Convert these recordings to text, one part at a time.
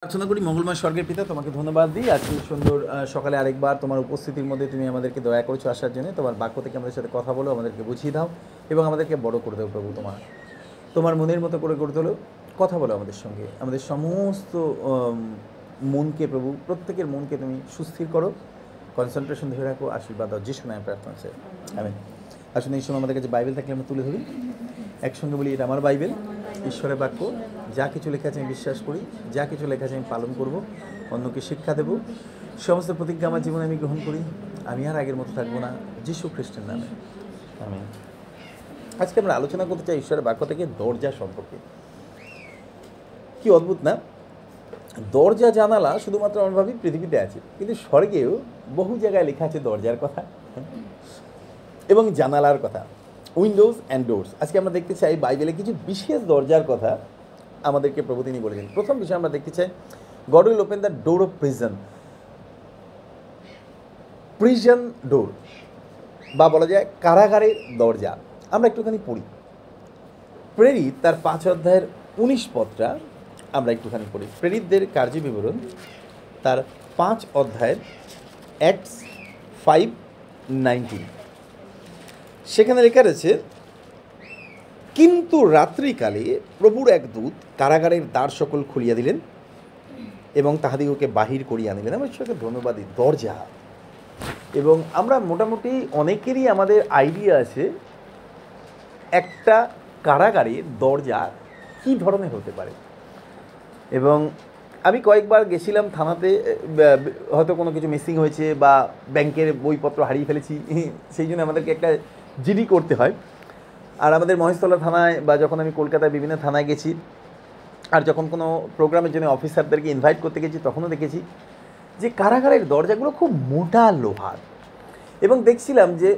প্রার্থনা করি মঙ্গলময় স্বর্গের পিতা, তোমাকে ধন্যবাদ দিই আজকে সুন্দর সকালে আরেকবার তোমার উপস্থিতির মধ্যে তুমি আমাদেরকে দয়া করেছো আসার জন্য। তোমার বাক্য থেকে আমাদের সাথে কথা বলো, আমাদেরকে বুঝিয়ে দাও এবং আমাদেরকে বড় করে দাও প্রভু। তোমার মনের মতো করে গড়ে তোলো, কথা বলো আমাদের সঙ্গে। আমাদের সমস্ত মনকে প্রভু, প্রত্যেকের মনকে তুমি সুস্থির করো, কনসেন্ট্রেশন ধরে রাখো, আশীর্বাদ দাও। যিশু নামে প্রার্থনা চাই, আমেন। আসলে এই সময় আমাদের কাছে বাইবেল থাকলে আমরা তুলে ধরি, একসঙ্গে বলি, এটা আমার বাইবেল, ঈশ্বরের বাক্য। যা কিছু লেখা আছে আমি বিশ্বাস করি, যা কিছু লেখা আছে আমি পালন করব, অন্যকে শিক্ষা দেব। সমস্ত প্রতিজ্ঞা আমার জীবনে আমি গ্রহণ করি, আমি আর আগের মতো থাকবো না, যিশু খ্রিস্টের নামে, আমেন। আজকে আমরা আলোচনা করতে চাই ঈশ্বরের বাক্য থেকে দরজা সম্পর্কে। কি অদ্ভুত না, দরজা জানালা শুধুমাত্র আমরা ভাবি পৃথিবীতে আছে, কিন্তু স্বর্গেও বহু জায়গায় লেখা আছে দরজার কথা এবং জানালার কথা, উইন্ডোজ অ্যান্ড ডোরস। আজকে আমরা দেখতে চাই বাইবেলে কিছু বিশেষ দরজার কথা আমাদেরকে প্রভু তিনি বলেছেন। প্রথম বিষয় আমরা দেখতে চাই, God will open the door of prison. Prison door বা বলা যায় কারাগারের দরজা। আমরা একটুখানি পড়ি, প্রেরিত তার 5 অধ্যায়ের 19 পদটা আমরা একটুখানি পড়ি। প্রেরিতদের কার্যবিবরণ তার 5 অধ্যায়ের Acts 5:19। সেখানে লেখা রয়েছে, কিন্তু রাত্রিকালে প্রভুর এক দূত কারাগারের দ্বার সকল খুলিয়া দিলেন এবং তাহাদিগকে বাহির করিয়া আনিলেন। আমরা ঈশ্বরকে ধন্যবাদ দিই। দরজা, এবং আমরা মোটামুটি অনেকেরই আমাদের আইডিয়া আছে একটা কারাগারের দরজা কী ধরনের হতে পারে। এবং আমি কয়েকবার গেছিলাম থানাতে, হয়তো কোনো কিছু মিসিং হয়েছে বা ব্যাংকের বইপত্র হারিয়ে ফেলেছি, সেই জন্য আমাদেরকে একটা জিডি করতে হয়। আর আমাদের মহেশতলা থানায় বা যখন আমি কলকাতায় বিভিন্ন থানায় গেছি, আর যখন কোনো প্রোগ্রামের জন্য অফিসারদেরকে ইনভাইট করতে গেছি, তখনও দেখেছি যে কারাগারের দরজাগুলো খুব মোটা লোহার, এবং দেখছিলাম যে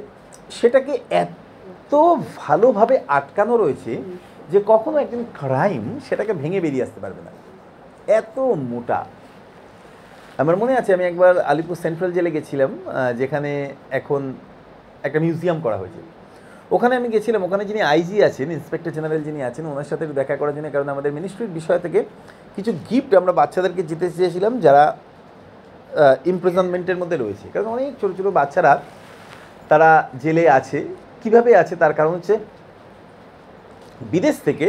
সেটাকে এত ভালোভাবে আটকানো রয়েছে যে কখনো একজন ক্রাইম সেটাকে ভেঙে বেরিয়ে আসতে পারবে না, এত মোটা। আমার মনে আছে আমি একবার আলিপুর সেন্ট্রাল জেলে গেছিলাম, যেখানে এখন একটা মিউজিয়াম করা হয়েছে। ওখানে আমি গেছিলাম, ওখানে যিনি আইজি আছেন, ইন্সপেক্টর জেনারেল যিনি আছেন, ওনার সাথে দেখা করার জন্য, কারণ আমাদের মিনিস্ট্রির বিষয় থেকে কিছু গিফট আমরা বাচ্চাদেরকে দিতে চেয়েছিলাম যারা ইমপ্রিজনমেন্টের মধ্যে রয়েছে। কারণ অনেক ছোটো ছোটো বাচ্চারা তারা জেলে আছে। কিভাবে আছে তার কারণ হচ্ছে বিদেশ থেকে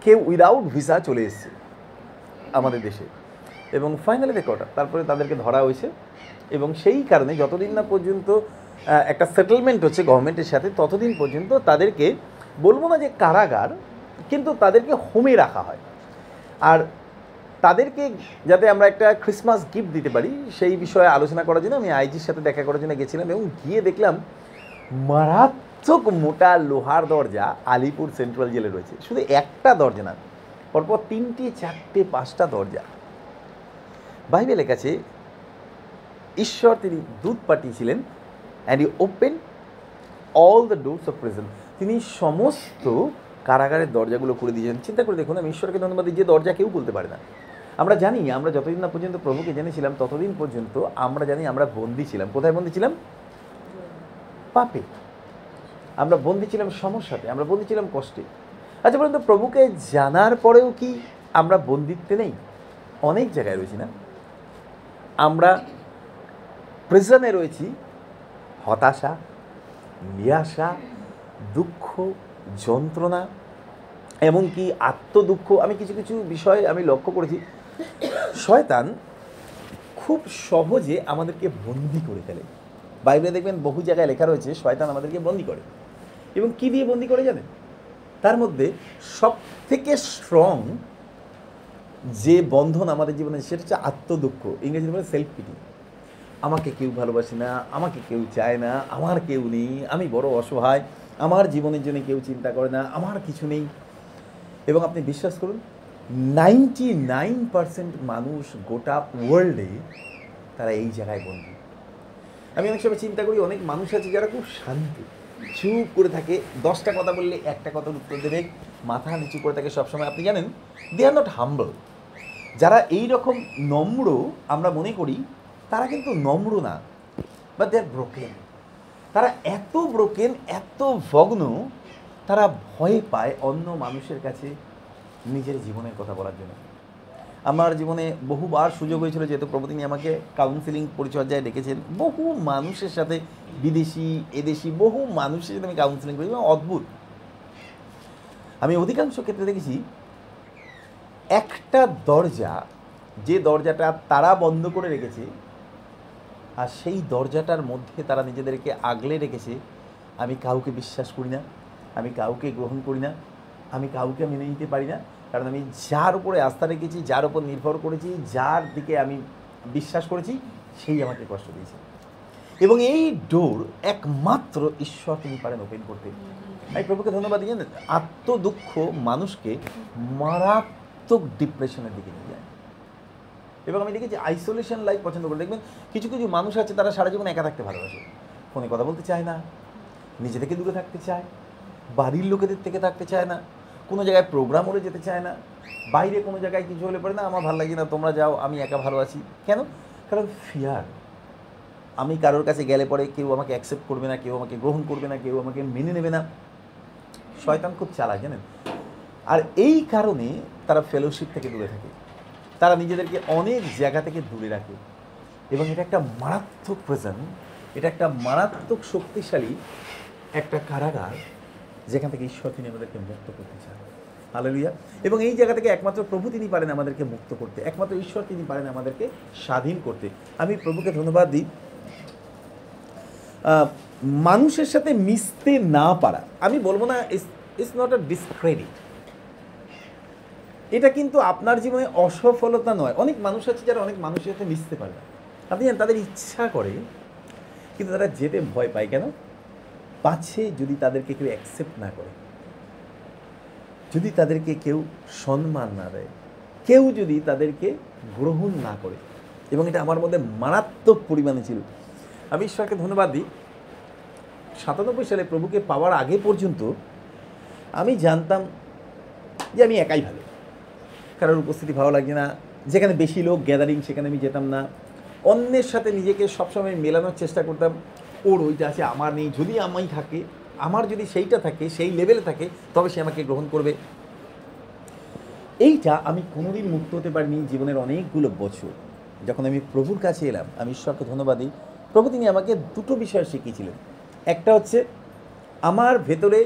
কেউ উইদাউট ভিসা চলে এসেছে আমাদের দেশে, এবং ফাইনালি রেকর্ডার, তারপরে তাদেরকে ধরা হয়েছে। এবং সেই কারণে যতদিন না পর্যন্ত একটা সেটেলমেন্ট হচ্ছে গভর্নমেন্টের সাথে, ততদিন পর্যন্ত তাদেরকে, বলবো না যে কারাগার, কিন্তু তাদেরকে হোমে রাখা হয়। আর তাদেরকে যাতে আমরা একটা ক্রিসমাস গিফট দিতে পারি, সেই বিষয়ে আলোচনা করার জন্য আমি আইজির সাথে দেখা করার জন্য গেছিলাম, এবং গিয়ে দেখলাম মারাত্মক মোটা লোহার দরজা আলিপুর সেন্ট্রাল জেলে রয়েছে। শুধু একটা দরজা না, পরপর 3টে 4টে 5টা দরজা। বাইবেলে কাছে ঈশ্বর তিনি দূত পাঠিয়েছিলেন, and he open all the doors of prison. তিনি সমস্ত কারাগারের দরজাগুলো খুলে দিয়েছেন। চিন্তা করে দেখুন, আমি ঈশ্বরকে ধন্যবাদ দিই যে দরজা কেউ খুলতে পারে না। আমরা জানি, আমরা যতদিন না পর্যন্ত প্রভুকে জেনেছিলাম ততদিন পর্যন্ত আমরা জানি আমরা বন্দী ছিলাম। কোথায় বন্দী ছিলাম? পাপে। আমরা বন্দী ছিলাম সমস্যাতে, আমরা বন্দী ছিলাম কষ্টে। আচ্ছা বলুন তো, প্রভুকে জানার পরেও কি আমরা বন্দিত্বে নেই? অনেক জায়গায় রয়েছি না? আমরা প্রিজনে রয়েছি হতাশা, নিরাশা, দুঃখ, যন্ত্রণা, এমনকি আত্মদুঃখ। আমি কিছু কিছু বিষয় আমি লক্ষ্য করেছি, শয়তান খুব সহজে আমাদেরকে বন্দি করে ফেলে। বাইবেলে দেখবেন বহু জায়গায় লেখা রয়েছে শয়তান আমাদেরকে বন্দি করে। এবং কী দিয়ে বন্দি করে জানেন? তার মধ্যে সব থেকে স্ট্রং যে বন্ধন আমাদের জীবনে, সেটা হচ্ছে আত্মদুঃখ, ইংরেজিতে বলে সেলফ পিটি। আমাকে কেউ ভালোবাসে না, আমাকে কেউ চায় না, আমার কেউ নেই, আমি বড় অসহায়, আমার জীবনের জন্য কেউ চিন্তা করে না, আমার কিছু নেই। এবং আপনি বিশ্বাস করুন, 99% মানুষ গোটা ওয়ার্ল্ডে তারা এই জায়গায় বন্দী। আমি অনেক সময় চিন্তা করি, অনেক মানুষ আছে যারা খুব শান্ত, চুপ করে থাকে, 10টা কথা বললে একটা কথার উত্তর দেবে, মাথা নিচু করে থাকে সবসময়। আপনি জানেন, দে আর নট হাম্বল। যারা এই রকম নম্র আমরা মনে করি, তারা কিন্তু নম্র না, বাট দে আর ব্রোকেন। তারা এত ব্রোকেন, এত ভগ্ন, তারা ভয় পায় অন্য মানুষের কাছে নিজের জীবনের কথা বলার জন্য। আমার জীবনে বহুবার সুযোগ হয়েছিল, যেহেতু প্রভু তিনি আমাকে কাউন্সিলিং পরিচর্যায় ডেকেছেন, বহু মানুষের সাথে, বিদেশি এদেশি বহু মানুষের সাথে আমি কাউন্সিলিং করি এবং অদ্ভুত, আমি অধিকাংশ ক্ষেত্রে দেখেছি একটা দরজা, যে দরজাটা তারা বন্ধ করে রেখেছে, আর সেই দরজাটার মধ্যে তারা নিজেদেরকে আগলে রেখেছে। আমি কাউকে বিশ্বাস করি না, আমি কাউকে গ্রহণ করি না, আমি কাউকে মেনে নিতে পারি না, কারণ আমি যার উপরে আস্থা রেখেছি, যার উপর নির্ভর করেছি, যার দিকে আমি বিশ্বাস করেছি, সেই আমাকে কষ্ট দিয়েছে। এবং এই ডোর একমাত্র ঈশ্বর তিনি পারেন ওপেন করতে। আমি প্রভুকে ধন্যবাদ দিই। জানেন, আত্মদুঃখ মানুষকে মারাত্মক ডিপ্রেশনের দিকে নিয়ে যায়। এবং আমি দেখেছি আইসোলেশন লাইফ পছন্দ করে। দেখবেন কিছু কিছু মানুষ আছে তারা সারা জীবন একা থাকতে ভালোবাসে, ফোনে কথা বলতে চায় না, নিজে থেকে দূরে থাকতে চায়, বাড়ির লোকেদের থেকে থাকতে চায় না, কোনো জায়গায় প্রোগ্রাম হলে যেতে চায় না, বাইরে কোনো জায়গায় কিছু হলে পরে না আমার ভালো লাগে না, তোমরা যাও, আমি একা ভালো আছি। কেন? কারণ ফিয়ার। আমি কারোর কাছে গেলে পরে কেউ আমাকে অ্যাকসেপ্ট করবে না, কেউ আমাকে গ্রহণ করবে না, কেউ আমাকে মেনে নেবে না। শয়তান খুব চালাক, জানেন। আর এই কারণে তারা ফেলোশিপ থেকে দূরে থাকে, তারা নিজেদেরকে অনেক জায়গা থেকে দূরে রাখে। এবং এটা একটা মারাত্মক প্রেজেন্ট, এটা একটা মারাত্মক শক্তিশালী একটা কারাগার, যেখান থেকে ঈশ্বর তিনি আমাদেরকে মুক্ত করতে চান। হালেলুয়া। এবং এই জায়গা থেকে একমাত্র প্রভু তিনি পারেন আমাদেরকে মুক্ত করতে, একমাত্র ঈশ্বর তিনি পারেন আমাদেরকে স্বাধীন করতে। আমি প্রভুকে ধন্যবাদ দিই। মানুষের সাথে মিশতে না পারা, আমি বলবো না ইটস নট আ ডিসক্রেডিট, এটা কিন্তু আপনার জীবনে অসফলতা নয়। অনেক মানুষ আছে যারা অনেক মানুষের সাথে মিশতে পারে না, আপনি জানেন, তাদের ইচ্ছা করে কিন্তু তারা যেতে ভয় পায়। কেন? পাছে যদি তাদেরকে কেউ অ্যাকসেপ্ট না করে, যদি তাদেরকে কেউ সম্মান না দেয়, কেউ যদি তাদেরকে গ্রহণ না করে। এবং এটা আমার মধ্যে মারাত্মক পরিমাণে ছিল। আমি ঈশ্বরকে ধন্যবাদ দিই, 97 সালে প্রভুকে পাওয়ার আগে পর্যন্ত আমি জানতাম যে আমি একাই ভালো, কারোর উপস্থিতি ভালো লাগে না, যেখানে বেশি লোক গ্যাদারিং সেখানে আমি যেতাম না, অন্যের সাথে নিজেকে সবসময় মেলানোর চেষ্টা করতাম, ওর ওইটা আছে আমার নেই, যদি আমি থাকে, আমার যদি সেইটা থাকে, সেই লেভেলে থাকে, তবে সে আমাকে গ্রহণ করবে। এইটা আমি কোনোদিন মুক্ত হতে পারিনি জীবনের অনেকগুলো বছর। যখন আমি প্রভুর কাছে এলাম, আমি ঈশ্বরকে ধন্যবাদ দিই, প্রভু তিনি আমাকে দুটো বিষয় শিখিয়েছিলেন। একটা হচ্ছে আমার ভেতরে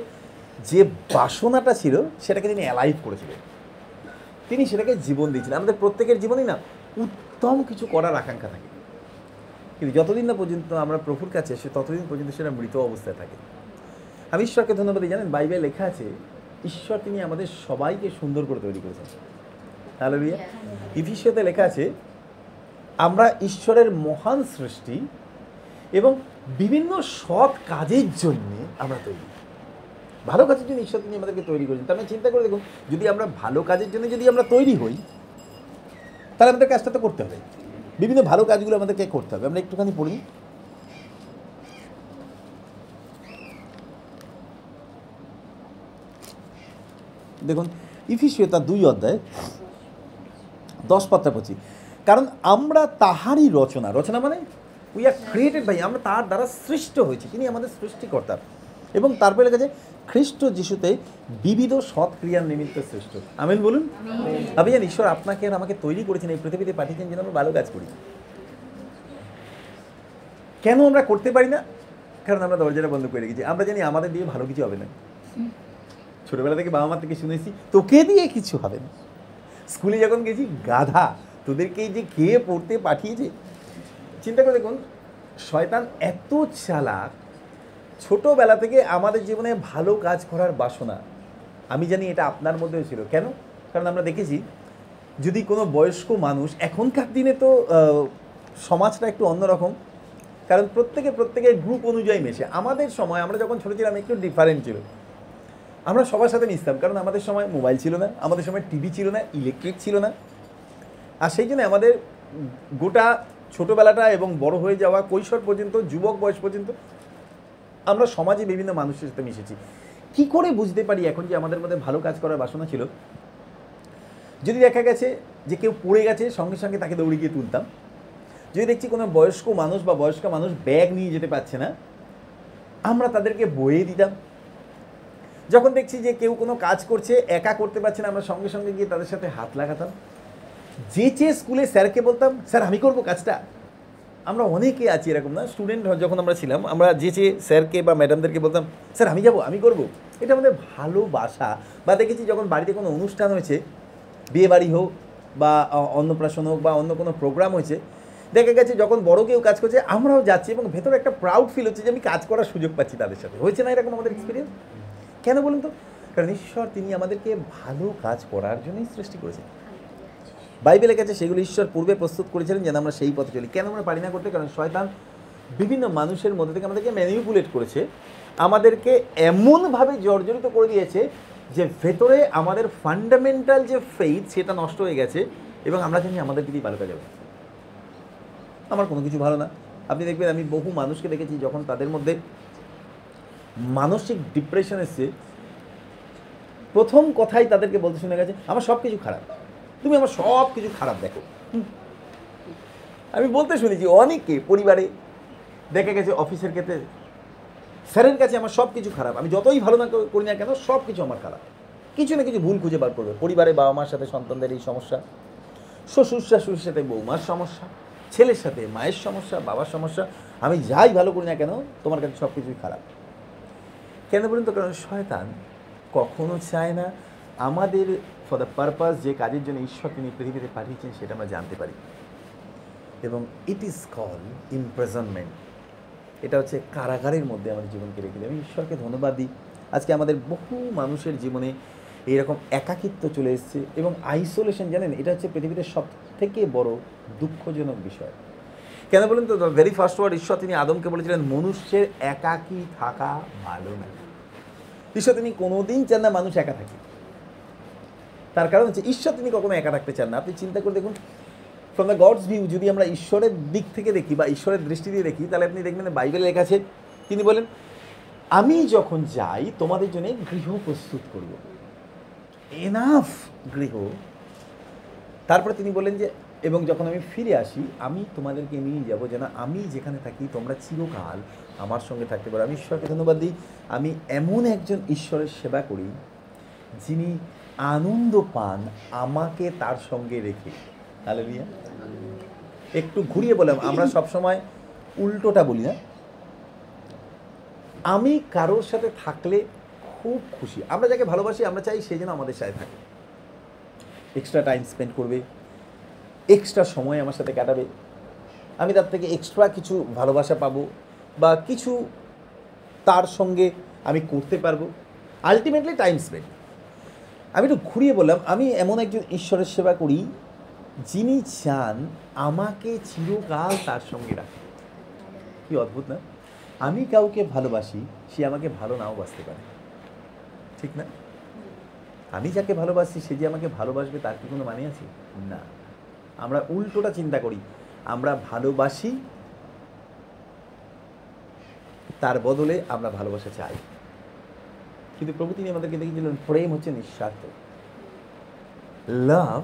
যে বাসনাটা ছিল সেটাকে তিনি অ্যালাইভ করেছিলেন, তিনি সেটাকে জীবন দিয়েছিলেন। আমাদের প্রত্যেকের জীবনেই না উত্তম কিছু করার আকাঙ্ক্ষা থাকে, কিন্তু যতদিন না পর্যন্ত আমরা প্রভুর কাছে এসে ততদিন পর্যন্ত সেটা মৃত অবস্থায় থাকে। আমি ঈশ্বরকে ধন্যবাদ দিই। জানেন, বাইবেলে লেখা আছে ঈশ্বর তিনি আমাদের সবাইকে সুন্দর করে তৈরি করেছেন। হালেলুয়া। ইফিসিয়াতে লেখা আছে আমরা ঈশ্বরের মহান সৃষ্টি এবং বিভিন্ন সৎ কাজের জন্য আমরা তৈরি। ভালো কাজের জন্য ঈশ্বর তিনি আমাদেরকে তৈরি করেছেন। তার মানে চিন্তা করে দেখুন, যদি আমরা ভালো কাজের জন্য যদি আমরা তৈরি হই, তাহলে আমাদের কাজটা তো করতে হবে, বিভিন্ন ভালো কাজগুলো আমাদেরকে করতে হবে। আমরা একটুখানি পড়ি। দেখুন ইফিসীয় তার 2 অধ্যায় 10 পাতা 25, কারণ আমরা তাহারই রচনা, রচনা মানে উই আর ক্রিয়েটেড বাই, আমরা তার দ্বারা সৃষ্ট হয়েছি, তিনি আমাদের সৃষ্টিকর্তা। এবং তারপরে লেখা যায় খ্রিস্ট যিশুতে বিবিধ সৎ ক্রিয়ার নিমিত্ত সৃষ্ট। আমেন বলুন। আপনি জানেন ঈশ্বর আপনাকে আর আমাকে তৈরি করেছেন, এই পৃথিবীতে পাঠিয়েছেন যেন আমরা ভালো কাজ করি। কেন আমরা করতে পারি না? কারণ আমরা দরজাটা বন্ধ করে রেখেছি। আমরা জানি আমাদের দিয়ে ভালো কিছু হবে না। ছোটবেলা থেকে বাবা মা থেকে শুনেছি তোকে দিয়ে কিছু হবে না। স্কুলে যখন গেছি, গাধা তোদেরকে যে খেয়ে পড়তে পাঠিয়েছে। চিন্তা করে দেখুন, শয়তান এত চালাক, ছোটোবেলা থেকে আমাদের জীবনে ভালো কাজ করার বাসনা, আমি জানি এটা আপনার মধ্যেও ছিল। কেন? কারণ আমরা দেখেছি যদি কোনো বয়স্ক মানুষ, এখনকার দিনে তো সমাজটা একটু অন্যরকম, কারণ প্রত্যেকের গ্রুপ অনুযায়ী মেশে। আমাদের সময় আমরা যখন ছোটো ছিলাম একটু ডিফারেন্ট ছিল, আমরা সবার সাথে মিশতাম, কারণ আমাদের সময় মোবাইল ছিল না, আমাদের সময় টিভি ছিল না, ইলেকট্রিক ছিল না। আর সেই জন্য আমাদের গোটা ছোটোবেলাটা এবং বড় হয়ে যাওয়া কৈশোর পর্যন্ত, যুবক বয়স পর্যন্ত আমরা সমাজে বিভিন্ন মানুষের সাথে মিশেছি। কী করে বুঝতে পারি এখন যে আমাদের মধ্যে ভালো কাজ করার বাসনা ছিল? যদি দেখা গেছে যে কেউ পড়ে গেছে, সঙ্গে সঙ্গে তাকে দৌড়ে গিয়ে তুলতাম। যদি দেখছি কোনো বয়স্ক মানুষ বা বয়স্ক মানুষ ব্যাগ নিয়ে যেতে পারছে না, আমরা তাদেরকে বয়ে দিতাম। যখন দেখছি যে কেউ কোনো কাজ করছে, একা করতে পারছে না, আমরা সঙ্গে সঙ্গে গিয়ে তাদের সাথে হাত লাগাতাম। যেচে স্কুলে স্যারকে বলতাম, স্যার আমি করবো কাজটা। আমরা অনেকে আছি এরকম না, স্টুডেন্ট যখন আমরা ছিলাম, আমরা যেচে স্যারকে বা ম্যাডামদেরকে বলতাম, স্যার আমি যাবো, আমি করবো। এটা আমাদের ভালোবাসা। বা দেখেছি যখন বাড়িতে কোনো অনুষ্ঠান হয়েছে, বিয়ে বাড়ি হোক বা অন্নপ্রাশন হোক বা অন্য কোনো প্রোগ্রাম হয়েছে, দেখা গেছে যখন বড় কেউ কাজ করছে আমরাও যাচ্ছি এবং ভেতরে একটা প্রাউড ফিল হচ্ছে যে আমি কাজ করার সুযোগ পাচ্ছি তাদের সাথে। হয়েছে না এরকম আমাদের এক্সপিরিয়েন্স? কেন বলুন তো? কারণ ঈশ্বর তিনি আমাদেরকে ভালো কাজ করার জন্যই সৃষ্টি করেছেন। বাইবেলে কাছে সেগুলো ঈশ্বর পূর্বে প্রস্তুত করেছিলেন যেন আমরা সেই পথে চলি। কেন আমরা পারি না করতে? কারণ শয়তান বিভিন্ন মানুষের মধ্যে থেকে আমাদেরকে ম্যানিপুলেট করেছে, আমাদেরকে এমনভাবে জর্জরিত করে দিয়েছে যে ভেতরে আমাদের ফান্ডামেন্টাল যে ফেইথ সেটা নষ্ট হয়ে গেছে এবং আমরা জানি আমাদের দিকেই ভালো কাজ হবে। আমার কোনো কিছু ভালো না। আপনি দেখবেন আমি বহু মানুষকে দেখেছি যখন তাদের মধ্যে মানসিক ডিপ্রেশন এসছে, প্রথম কথাই তাদেরকে বলতে শুনে গেছে আমার সব কিছু খারাপ, তুমি আমার সব কিছু খারাপ দেখো। আমি বলতে শুনেছি অনেকে পরিবারে, দেখা গেছে অফিসের ক্ষেত্রে, স্যারের কাছে আমার সব কিছু খারাপ, আমি যতই ভালো না করি না কেন সব কিছু আমার খারাপ। কিছু না কিছু ভুল খুঁজে বার করবে। পরিবারে বাবা মার সাথে সন্তানদের এই সমস্যা, শ্বশুর শাশুড়ির সাথে বৌমার সমস্যা, ছেলের সাথে মায়ের সমস্যা, বাবার সমস্যা, আমি যাই ভালো করি না কেন তোমার কাছে সব কিছুই খারাপ। কেন বলুন তো? কারণ শয়তান কখনো চায় না আমাদের ফর দ্য পারপাস, যে কাজের জন্য ঈশ্বর তিনি পৃথিবীতে পাঠিয়েছেন সেটা আমরা জানতে পারি। এবং ইট ইজ কল ইমপ্রিজনমেন্ট। এটা হচ্ছে কারাগারের মধ্যে আমাদের জীবনকে রেখে দেয়। আমি ঈশ্বরকে ধন্যবাদ দিই, আজকে আমাদের বহু মানুষের জীবনে এইরকম একাকিত্ব চলে এসছে এবং আইসোলেশন, জানেন এটা হচ্ছে পৃথিবীতে সব থেকে বড় দুঃখজনক বিষয়। কেন বলুন তো? ভেরি ফার্স্ট ওয়ার্ড ঈশ্বর তিনি আদমকে বলেছিলেন মনুষ্যের একাকী থাকা ভালো না। ঈশ্বর তিনি কোনোদিন চান না মানুষ একা থাকে। তার কারণ হচ্ছে ঈশ্বর তিনি কখনো একা থাকতে চান না। আপনি চিন্তা করে দেখুন, ফ্রম দ্য গডস ভিউ, যদি আমরা ঈশ্বরের দিক থেকে দেখি বা ঈশ্বরের দৃষ্টি দিয়ে দেখি, তাহলে আপনি দেখবেন বাইবেলে লেখা আছে তিনি বলেন আমি যখন যাই তোমাদের জন্য গৃহ প্রস্তুত করব, এনাফ গৃহ। তারপরে তিনি বলেন যে এবং যখন আমি ফিরে আসি আমি তোমাদেরকে নিয়ে যাব যেন আমি যেখানে থাকি তোমরা চিরকাল আমার সঙ্গে থাকতে পারো। আমি ঈশ্বরকে ধন্যবাদ দিই, আমি এমন একজন ঈশ্বরের সেবা করি যিনি আনন্দ পান আমাকে তার সঙ্গে রেখে। হালেলুয়া। একটু ঘুরিয়ে বললাম, আমরা সবসময় উল্টোটা বলি না? আমি কারোর সাথে থাকলে খুব খুশি। আমরা যাকে ভালোবাসি আমরা চাই সে যেন আমাদের সাথে থাকে, এক্সট্রা টাইম স্পেন্ড করবে, এক্সট্রা সময় আমার সাথে কাটাবে, আমি তার থেকে এক্সট্রা কিছু ভালোবাসা পাবো বা কিছু তার সঙ্গে আমি করতে পারবো, আলটিমেটলি টাইম স্পেন্ড। আমি একটু ঘুরিয়ে বললাম, আমি এমন একজন ঈশ্বরের সেবা করি যিনি চান আমাকে চিরকাল তার সঙ্গে রাখে। কি অদ্ভুত না? আমি কাউকে ভালোবাসি, সে আমাকে ভালো নাও বাসতে পারে, ঠিক না? আমি যাকে ভালোবাসি সে যে আমাকে ভালোবাসবে তার কি কোনো মানে আছে? না। আমরা উল্টোটা চিন্তা করি, আমরা ভালোবাসি, তার বদলে আমরা ভালোবাসা চাই। কিন্তু প্রভু তিনি আমাদেরকে দেখিয়েছিলেন প্রেম হচ্ছে নিঃস্বার্থ। Love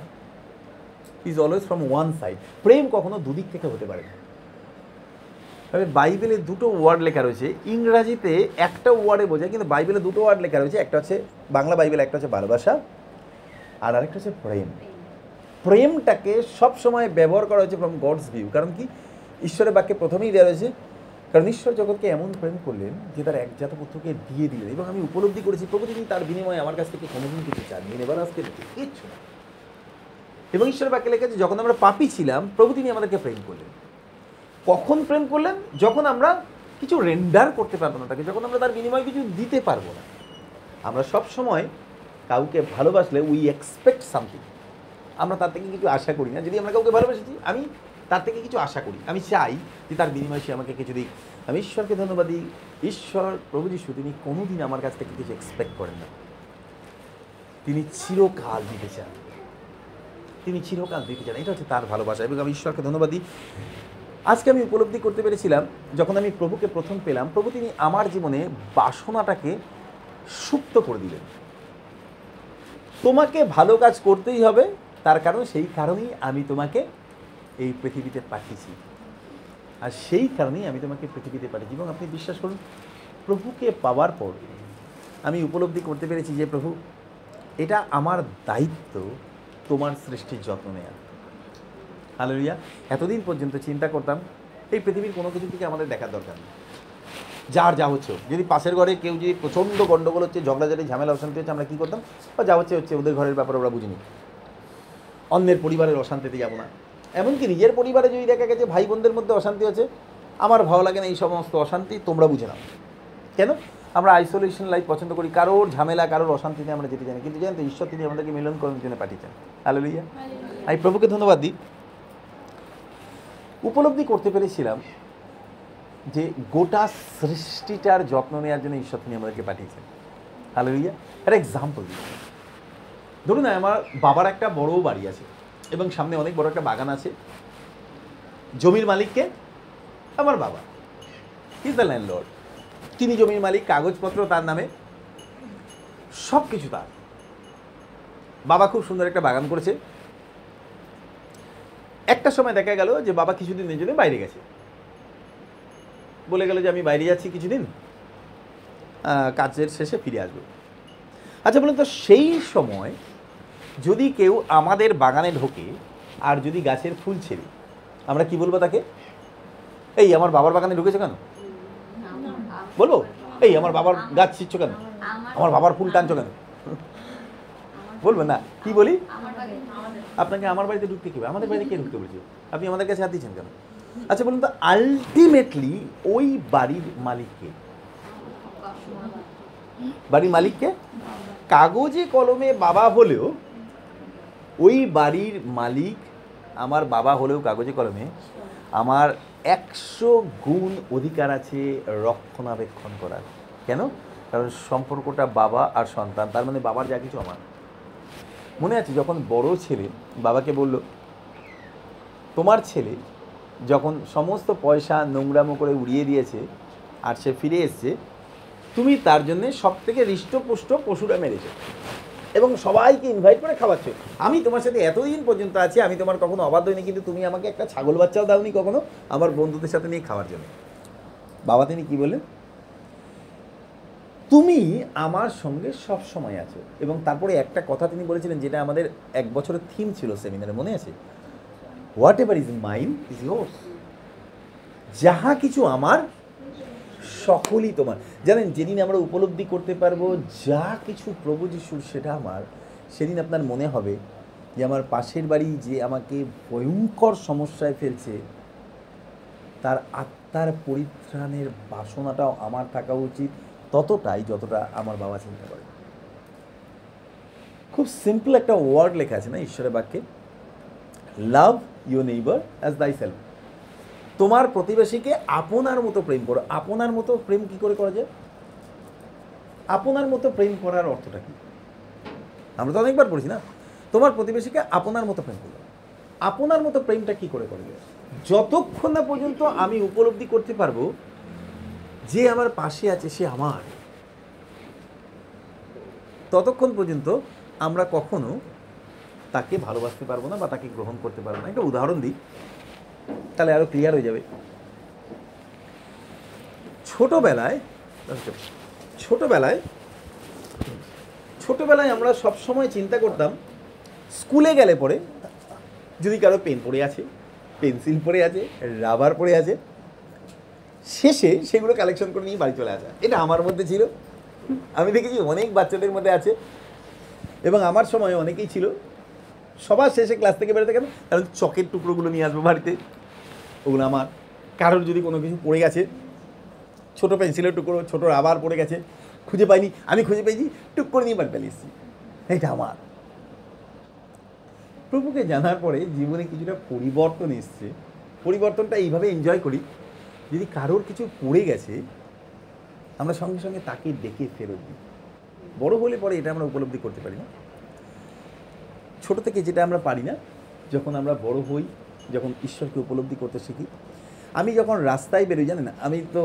is always from one side. প্রেম কখনো দুদিক থেকে হতে পারে না। তবে বাইবেলে দুটো ওয়ার্ড লেখা রয়েছে, ইংরাজিতে একটা ওয়ার্ডে বোঝায় কিন্তু বাইবেলে দুটো ওয়ার্ড লেখা রয়েছে। একটা হচ্ছে বাংলা বাইবেলে, একটা হচ্ছে ভালোবাসা আর আরেকটা হচ্ছে প্রেম। প্রেমটাকে সবসময় ব্যবহার করা হয়েছে ফ্রম গডস ভিউ। কারণ কি? ঈশ্বরের বাক্যে প্রথমেই দেওয়া রয়েছে কারণ ঈশ্বর জগৎকে এমন প্রেম করলেন যে তার একজাত পুত্রকে দিয়ে দিলেন। এবং আমি উপলব্ধি করেছি প্রভু তিনি তার বিনিময়ে আমার কাছ থেকে কোনোদিন কিছু চাননি, নেবার আসতে কিচ্ছু না। এবং ঈশ্বরের বাক্যে লেখা আছে যখন আমরা পাপী ছিলাম প্রভু তিনি আমাদেরকে প্রেম করলেন। কখন প্রেম করলেন? যখন আমরা কিছু রেন্ডার করতে পারবো না তাকে, যখন আমরা তার বিনিময়ে কিছু দিতে পারবো না। আমরা সব সময় কাউকে ভালোবাসলে উই এক্সপেক্ট সামথিং, আমরা তার থেকে কিছু আশা করি না। যদি আমরা কাউকে ভালোবাসি আমি তার থেকে কিছু আশা করি, আমি চাই যে তার বিনিময়ে সে আমাকে কিছু দিক। আমি ঈশ্বরকে ধন্যবাদ দিই, ঈশ্বর প্রভু যিশু তিনি কোনোদিন আমার কাছ থেকে কিছু এক্সপেক্ট করেন না, তিনি চিরকাল দিতে চান, তিনি চিরকাল দিতে চান। এটা হচ্ছে তার ভালোবাসা এবং আমি ঈশ্বরকে ধন্যবাদ দিই। আজকে আমি উপলব্ধি করতে পেরেছিলাম যখন আমি প্রভুকে প্রথম পেলাম, প্রভু তিনি আমার জীবনে বাসনাটাকে সুপ্ত করে দিলেন। তোমাকে ভালো কাজ করতেই হবে, তার কারণ সেই কারণেই আমি তোমাকে এই পৃথিবীতে পাঠিয়েছি, আর সেই কারণেই আমি তোমাকে পৃথিবীতে পাঠিয়েছি। এবং আপনি বিশ্বাস করুন প্রভুকে পাওয়ার পর আমি উপলব্ধি করতে পেরেছি যে প্রভু এটা আমার দায়িত্ব তোমার সৃষ্টির যত্ন নেওয়া। হালেলুয়া। এতদিন পর্যন্ত চিন্তা করতাম এই পৃথিবীর কোনো কিছু থেকে আমাদের দেখার দরকার নেই, যার যা হচ্ছে। যদি পাশের ঘরে কেউ যদি প্রচণ্ড গণ্ডগোল হচ্ছে, ঝগড়াঝাটি, ঝামেলা, অশান্তি হচ্ছে, আমরা কী করতাম? বা যা হচ্ছে হচ্ছে, ওদের ঘরের ব্যাপারে ওরা বুঝিনি, অন্যের পরিবারের অশান্তিতে যাবো না। এমনকি নিজের পরিবারে যদি দেখা গেছে ভাই বোনদের মধ্যে অশান্তি হচ্ছে, আমার ভালো লাগে না এই সমস্ত অশান্তি, তোমরা বুঝে নাও। কেন? আমরা আইসোলেশন লাইফ পছন্দ করি, কারোর ঝামেলা, কারোর অশান্তিতে আমরা যেতে জানি। কিন্তু জানেন তো, ঈশ্বর তিনি আমাদেরকে মিলন করার জন্য পাঠিয়েছেন। হালেলুয়া। আমি প্রভুকে ধন্যবাদ দিই। উপলব্ধি করতে পেরেছিলাম যে গোটা সৃষ্টিটার যত্ন নেওয়ার জন্য ঈশ্বর তিনি আমাদেরকে পাঠিয়েছেন। হালেলুয়া। একটা এক্সাম্পল দিই। ধরুন আমার বাবার একটা বড় বাড়ি আছে এবং সামনে অনেক বড় একটা বাগান আছে। জমির মালিককে আমার বাবা, হি ইজ দ্য ল্যান্ডলর্ড। তিনি জমির মালিক, কাগজপত্র তার নামে, সব কিছু তার। বাবা খুব সুন্দর একটা বাগান করেছে। একটা সময় দেখা গেল যে বাবা কিছুদিনের জন্য বাইরে গেছে, বলে গেল যে আমি বাইরে যাচ্ছি কিছুদিন, কাজের শেষে ফিরে আসবো। আচ্ছা বলুন তো, সেই সময় যদি কেউ আমাদের বাগানে ঢোকে আর যদি গাছের ফুল ছেড়ে, আমরা কি বলবো তাকে? এই আমার বাবার বাগানে ঢুকেছে কেন? বলবো এই আমার বাবার গাছ ছিঁচ্ছ কেন, আমার বাবার ফুল টানছো কেন? বলবো না, কি বলি? আপনাকে আমার বাড়িতে ঢুকতে কি হবে? আমাদের বাড়িতে কে ঢুকতে বলছে? আপনি আমাদের কাছে হাত দিচ্ছেন কেন? আচ্ছা বলুন তো, আলটিমেটলি ওই বাড়ির মালিককে, বাড়ির মালিককে কাগজে কলমে বাবা হলেও ওই বাড়ির মালিক আমার বাবা হলেও কাগজে কলমে আমার 100 গুণ অধিকার আছে রক্ষণাবেক্ষণ করার। কেন? কারণ সম্পর্কটা বাবা আর সন্তান, তার মানে বাবার যা কিছু আমার। মনে আছে যখন বড় ছেলে বাবাকে বলল, তোমার ছেলে যখন সমস্ত পয়সা নোংরামো করে উড়িয়ে দিয়েছে আর সে ফিরে এসছে, তুমি তার জন্যে সব থেকে হৃষ্টপুষ্ট পশুরা মেরেছো এবং সবাইকে ইনভাইট করে খাওয়াচ্ছ। আমি তোমার সাথে এতদিন পর্যন্ত আছি, আমি তোমার কখনো অবাধ্য হইনি, কিন্তু তুমি আমাকে একটা ছাগল বাচ্চাও দাওনি কখনো আমার বন্ধুদের সাথে নিয়ে খাওয়ার জন্য। বাবা তিনি কি বললেন? তুমি আমার সঙ্গে সব সময় আছো। এবং তারপরে একটা কথা তিনি বলেছিলেন, যেটা আমাদের 1 বছরের থিম ছিল সেমিনারে, মনে আছে? What ever is mine is yours. যাহা কিছু আমার সকলই তোমার। জানেন, যেদিন আমরা উপলব্ধি করতে পারবো যা কিছু প্রভু যিশুর সেটা আমার, সেদিন আপনার মনে হবে যে আমার পাশের বাড়ি যে আমাকে ভয়ঙ্কর সমস্যায় ফেলছে, তার আত্মার পরিত্রাণের বাসনাটাও আমার থাকা উচিত ততটাই যতটা আমার বাবা চিন্তা করে। খুব সিম্পল একটা ওয়ার্ড লেখা আছে না ঈশ্বরের বাক্যে, লাভ ইউর নেইবার অ্যাজ দাই সেলফ। তোমার প্রতিবেশীকে আপনার মতো প্রেম করো। আপনার মতো প্রেম কি করে করা যায়? আপনার মতো প্রেম করার অর্থটা কি? আমরা তো অনেকবার পড়েছি না, তোমার প্রতিবেশীকে আপনার মতো প্রেম করো। আপনার মতো প্রেমটা কি করে করা যায়? যতক্ষণ না পর্যন্ত আমি উপলব্ধি করতে পারবো যে আমার পাশে আছে সে আমার, ততক্ষণ পর্যন্ত আমরা কখনো তাকে ভালোবাসতে পারবো না বা তাকে গ্রহণ করতে পারবো না। একটা উদাহরণ দিই, তাহলে আরো ক্লিয়ার হয়ে যাবে। ছোটবেলায় আমরা সব সময় চিন্তা করতাম, স্কুলে গেলে পরে যদি কারো পেন পড়ে আছে, পেন্সিল পড়ে আছে, রাবার পড়ে আছে, শেষে সেগুলো কালেকশন করে নিয়ে বাড়ি চলে আসা। এটা আমার মধ্যে ছিল, আমি দেখেছি অনেক বাচ্চাদের মধ্যে আছে, এবং আমার সময় অনেকেই ছিল। সবার শেষে ক্লাস থেকে বেরোতে কেন? কারণ চকের টুকরোগুলো নিয়ে আসবো বাড়িতে, ওগুলো আমার। কারোর যদি কোনো কিছু পড়ে গেছে, ছোটো পেন্সিলের টুকরো, ছোটো রাবার পড়ে গেছে, খুঁজে পাইনি, আমি খুঁজে পেয়েছি, টুক করে নিয়ে বাড়ি পেলে এসেছি, এটা আমার। প্রভুকে জানার পরে জীবনে কিছুটা পরিবর্তন এসছে। পরিবর্তনটা এইভাবে এনজয় করি, যদি কারোর কিছু পড়ে গেছে আমরা সঙ্গে সঙ্গে তাকে ডেকে ফেরত দিই। বড় হলে পরে এটা আমরা উপলব্ধি করতে পারি না। ছোট থেকে যেটা আমরা পারি না, যখন আমরা বড় হই, যখন ঈশ্বরকে উপলব্ধি করতে শিখি। আমি যখন রাস্তায় বেরোই, জানেন, আমি তো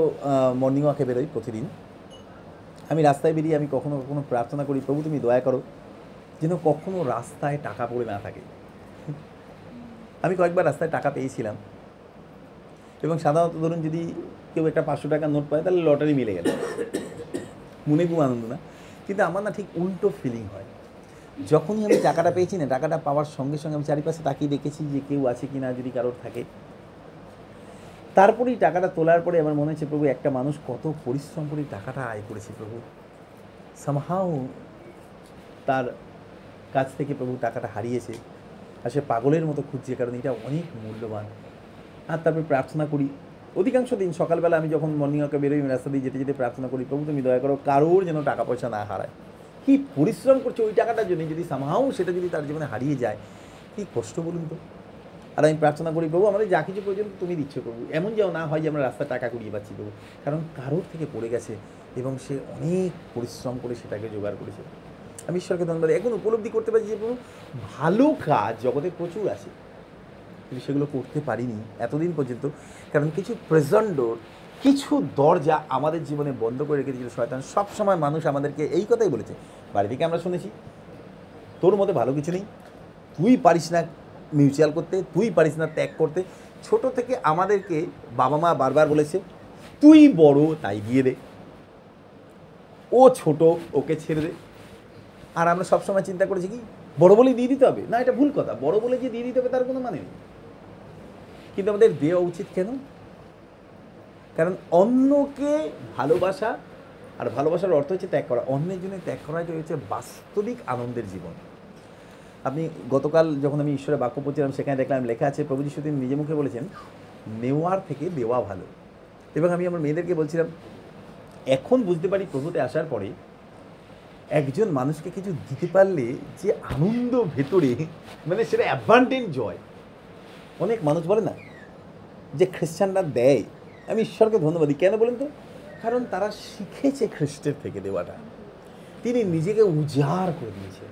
মর্নিং ওয়াকে বেরোই প্রতিদিন। আমি রাস্তায় বেরিয়ে আমি কখনো কখনো প্রার্থনা করি, প্রভু তুমি দয়া করো যেন কখনো রাস্তায় টাকা পড়ে না থাকে। আমি কয়েকবার রাস্তায় টাকা পেয়েছিলাম, এবং সাধারণত ধরুন যদি কেউ একটা 500 টাকার নোট পায় তাহলে লটারি মিলে গেল, মনে খুব আনন্দ না? কিন্তু আমার না ঠিক উল্টো ফিলিং হয়। যখনই আমি টাকাটা পেয়েছি না, টাকাটা পাওয়ার সঙ্গে সঙ্গে আমি চারিপাশে তাকিয়ে দেখেছি যে কেউ আছে কি না, যদি কারোর থাকে। তারপরেই টাকাটা তোলার পরে আমার মনে হচ্ছে প্রভু একটা মানুষ কত পরিশ্রম করে টাকাটা আয় করেছে প্রভু, সামহাও তার কাছ থেকে প্রভু টাকাটা হারিয়েছে আর সে পাগলের মতো খুঁজছে, কারণ এটা অনেক মূল্যবান। আর তারপরে প্রার্থনা করি অধিকাংশ দিন সকালবেলা আমি যখন মর্নিং ওয়াকে বেরোই, রাস্তা দিয়ে যেতে যেতে প্রার্থনা করি, প্রভু তুমি দয়া করো কারোর যেন টাকা পয়সা না হারায়। কী পরিশ্রম করছে ওই টাকাটার জন্য, যদি সামহাও সেটা যদি তার জীবনে হারিয়ে যায়, কী কষ্ট বলুন তো। আর আমি প্রার্থনা করি প্রভু আমাদের যা কিছু প্রয়োজন তুমি দিচ্ছ প্রভু, এমন যেও না হয় যে আমরা রাস্তা টাকা কুড়িয়ে পাচ্ছি প্রভু, কারণ কারোর থেকে পড়ে গেছে এবং সে অনেক পরিশ্রম করে সেটাকে জোগাড় করেছে। আমি ঈশ্বরকে ধন্যবাদ এখন উপলব্ধি করতে পারছি যে প্রভু ভালো কাজ জগতে প্রচুর আছে, কিন্তু সেগুলো করতে পারিনি এতদিন পর্যন্ত, কারণ কিছু প্রেজেন্ট ডোর, কিছু দরজা আমাদের জীবনে বন্ধ করে রেখে দিয়েছিল শয়তান। সবসময় মানুষ আমাদেরকে এই কথাই বলেছে, বাড়ি থেকে আমরা শুনেছি তোর মধ্যে ভালো কিছু নেই, তুই পারিস না মিউচুয়াল করতে, তুই পারিস না ত্যাগ করতে। ছোট থেকে আমাদেরকে বাবা মা বারবার বলেছে তুই বড় তাই দিয়ে দে, ও ছোট ওকে ছেড়ে দে। আর আমরা সবসময় চিন্তা করেছি কি বড় বলেই দিয়ে দিতে হবে, না এটা ভুল কথা, বড় বলে যে দিয়ে দিতে হবে তার কোনো মানে নেই, কিন্তু আমাদের দেওয়া উচিত কেন? কারণ অন্যকে ভালোবাসা, আর ভালোবাসার অর্থ হচ্ছে ত্যাগ করা, অন্যের জন্য ত্যাগ করাটাই হচ্ছে বাস্তবিক আনন্দের জীবন। আপনি গতকাল যখন আমি ঈশ্বরের বাক্য পড়ছিলাম সেখানে দেখলাম লেখা আছে প্রভু যিশু তিনি নিজে মুখে বলেছেন নেওয়ার থেকে দেওয়া ভালো। এবং আমি আমার মেয়েদেরকে বলছিলাম এখন বুঝতে পারি প্রভুতে আসার পরে একজন মানুষকে কিছু দিতে পারলে যে আনন্দ ভেতরে, মানে সেটা অ্যাডভান্টেজ জয়। অনেক মানুষ বলে না যে খ্রিস্টানরা দেয়, আমি ঈশ্বরকে ধন্যবাদ দিই, কেন বলেন তো? কারণ তারা শিখেছে খ্রিস্টের থেকে দেওয়াটা। তিনি নিজেকে উজাড় করে দিয়েছে,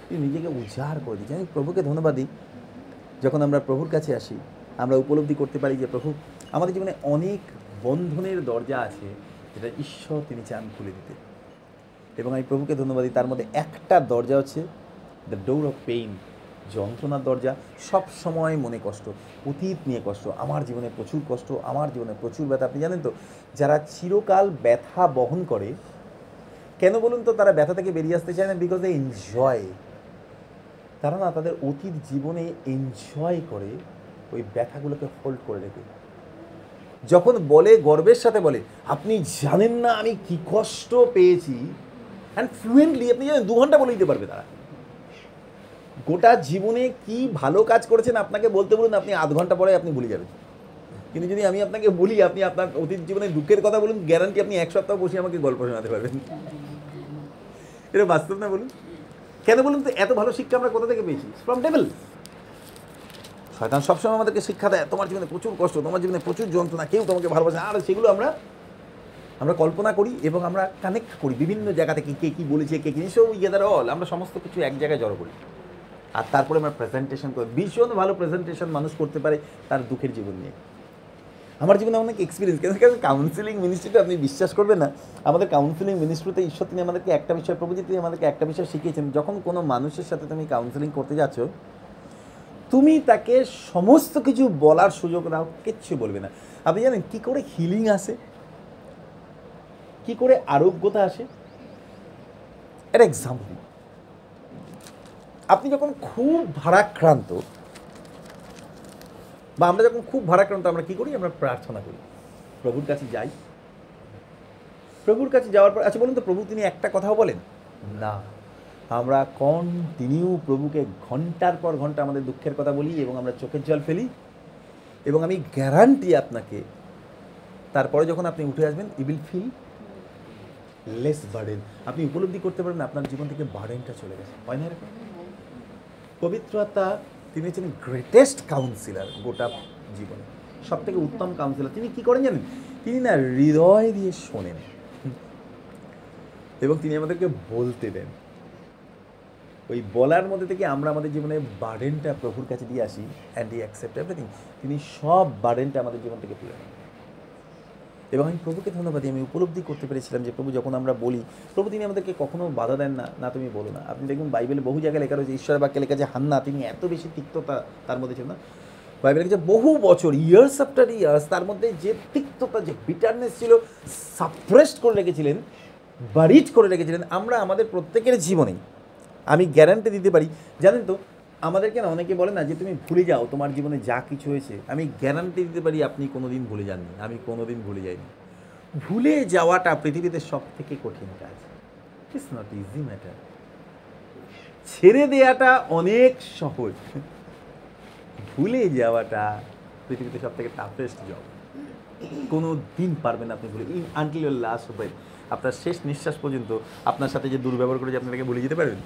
তিনি নিজেকে উজাড় করে দিয়েছে। আমি প্রভুকে ধন্যবাদ দিই, যখন আমরা প্রভুর কাছে আসি আমরা উপলব্ধি করতে পারি যে প্রভু আমাদের জীবনে অনেক বন্ধনের দরজা আছে যেটা ঈশ্বর তিনি চান খুলে দিতে। এবং আমি প্রভুকে ধন্যবাদ দিই, তার মধ্যে একটা দরজা হচ্ছে দ্য ডোর অফ পেইন, যন্ত্রণার দরজা। সব সময় মনে কষ্ট, অতীত নিয়ে কষ্ট, আমার জীবনে প্রচুর কষ্ট, আমার জীবনে প্রচুর ব্যথা। আপনি জানেন তো যারা চিরকাল ব্যথা বহন করে, কেন বলুন তো তারা ব্যথা থেকে বেরিয়ে আসতে চায় না? Because they enjoy. তারা না তাদের অতীত জীবনে এনজয় করে ওই ব্যথাগুলোকে হোল্ড করে রেখে, যখন বলে গর্বের সাথে বলে আপনি জানেন না আমি কি কষ্ট পেয়েছি, অ্যান্ড ফ্লুয়েন্টলি আপনি জানেন 2 ঘন্টা বলে দিতে পারবে তারা গোটা জীবনে কি ভালো কাজ করেছেন। আপনাকে বলতে বলুন আপনি আধ ঘন্টা পরে আপনি ভুলে যাবেন, কিন্তু যদি আমি আপনাকে বলি আপনি আপনার অতীত জীবনে দুঃখের কথা বলুন, গ্যারান্টি আপনি 1 সপ্তাহ বসে আমাকে গল্প শোনাতে পারবেন। এটা বাস্তব না বলুন? কেন বলুন তো? এত ভালো শিক্ষা আমরা কোথা থেকে পেয়েছি? From table. শয়তান সবসময় আমাদেরকে শিক্ষা দেয় তোমার জীবনে প্রচুর কষ্ট, তোমার জীবনে প্রচুর যন্ত্রণা, কেউ তোমাকে ভালোবাসে, আর সেগুলো আমরা কল্পনা করি এবং আমরা কানেক্ট করি বিভিন্ন জায়গা থেকে, কে কী বলেছে, কে কী সব গেদার অল, আমরা সমস্ত কিছু এক জায়গায় জড়ো করি। আর তারপরে আমরা প্রেজেন্টেশন করি, ভীষণ ভালো প্রেজেন্টেশন মানুষ করতে পারে তার দুঃখের জীবন নিয়ে। আমার জীবনে অনেক এক্সপিরিয়েন্স, কেন কাউন্সিলিং মিনিস্ট্রিটা আপনি বিশ্বাস করবেন না, আমাদের কাউন্সিলিং মিনিস্ট্রিতে ঈশ্বর তিনি আমাদেরকে একটা বিষয়, প্রভু তিনি আমাদেরকে একটা বিষয় শিখিয়েছেন, যখন কোনো মানুষের সাথে তুমি কাউন্সিলিং করতে যাচ্ছ তুমি তাকে সমস্ত কিছু বলার সুযোগ নাও, কিচ্ছু বলবে না। আপনি জানেন কী করে হিলিং আসে, কী করে আরোগ্যতা আসে? এর এক্সাম্পল, আপনি যখন খুব ভারাক্রান্ত, বা আমরা যখন খুব ভারাক্রান্ত আমরা কী করি? আমরা প্রার্থনা করি, প্রভুর কাছে যাই। প্রভুর কাছে যাওয়ার পর আচ্ছা বলুন তো প্রভু তিনি একটা কথাও বলেন না? আমরা কন্টিনিউ প্রভুকে ঘন্টার পর ঘন্টা আমাদের দুঃখের কথা বলি এবং আমরা চোখের জল ফেলি। এবং আমি গ্যারান্টি আপনাকে, তারপরে যখন আপনি উঠে আসবেন you will feel less burden. আপনি উপলব্ধি করতে পারবেন আপনার জীবন থেকে বার্ডেনটা চলে গেছে। হয় না এরকম? পবিত্র আত্মা তিনি হচ্ছেন গ্রেটেস্ট কাউন্সিলার গোটা জীবনে, সব থেকে উত্তম কাউন্সিলার। তিনি কী করেন জানেন? তিনি না হৃদয় দিয়ে শোনেন এবং তিনি আমাদেরকে বলতে দেন। ওই বলার মধ্যে থেকে আমরা আমাদের জীবনে বার্ডেনটা প্রভুর কাছে দিয়ে আসি, অ্যান্ড হি অ্যাকসেপ্ট এভরিথিং। তিনি সব বার্ডেনটা আমাদের জীবন থেকে তুলে নেন। এবং আমি প্রভুকে ধন্যবাদ দিই, আমি উপলব্ধি করতে পেরেছিলাম যে প্রভু যখন আমরা বলি, প্রভু তিনি আমাদেরকে কখনো বাধা দেন না, না তুমি বলো না। আপনি দেখুন বাইবেলে বহু জায়গায় লেখা রয়েছে, ঈশ্বরের বাক্যে লেখা যে হান্না তিনি এত বেশি তিক্ততা তার মধ্যে ছিল না, বাইবেলে লিখেছে বহু বছর, ইয়ার্স আফটার ইয়ার্স, তার মধ্যে যে তিক্ততা, যে বিটারনেস ছিল, সাপ্রেসড করে রেখেছিলেন, বারিড করে রেখেছিলেন। আমরা আমাদের প্রত্যেকের জীবনেই আমি গ্যারান্টি দিতে পারি। জানেন তো, আমাদেরকে না অনেকে বলে না যে তুমি ভুলে যাও তোমার জীবনে যা কিছু হয়েছে। আমি গ্যারান্টি দিতে পারি আপনি কোনো দিন ভুলে যাননি, আমি কোনো দিন ভুলে যাইনি। ভুলে যাওয়াটা পৃথিবীতে সব থেকে কঠিন কাজ। It's not easy matter. ছেড়ে দেওয়াটা অনেক সহজ, ভুলে যাওয়াটা পৃথিবীতে সব থেকে টাফেস্ট জব। কোনো দিন পারবেন আপনি ভুলে, আনটিল ইউর লাস্ট ব্রেথ, আপনার শেষ নিঃশ্বাস পর্যন্ত আপনার সাথে যে দুর্ব্যবহার করেছে আপনি তাকে ভুলে যেতে পারবেন।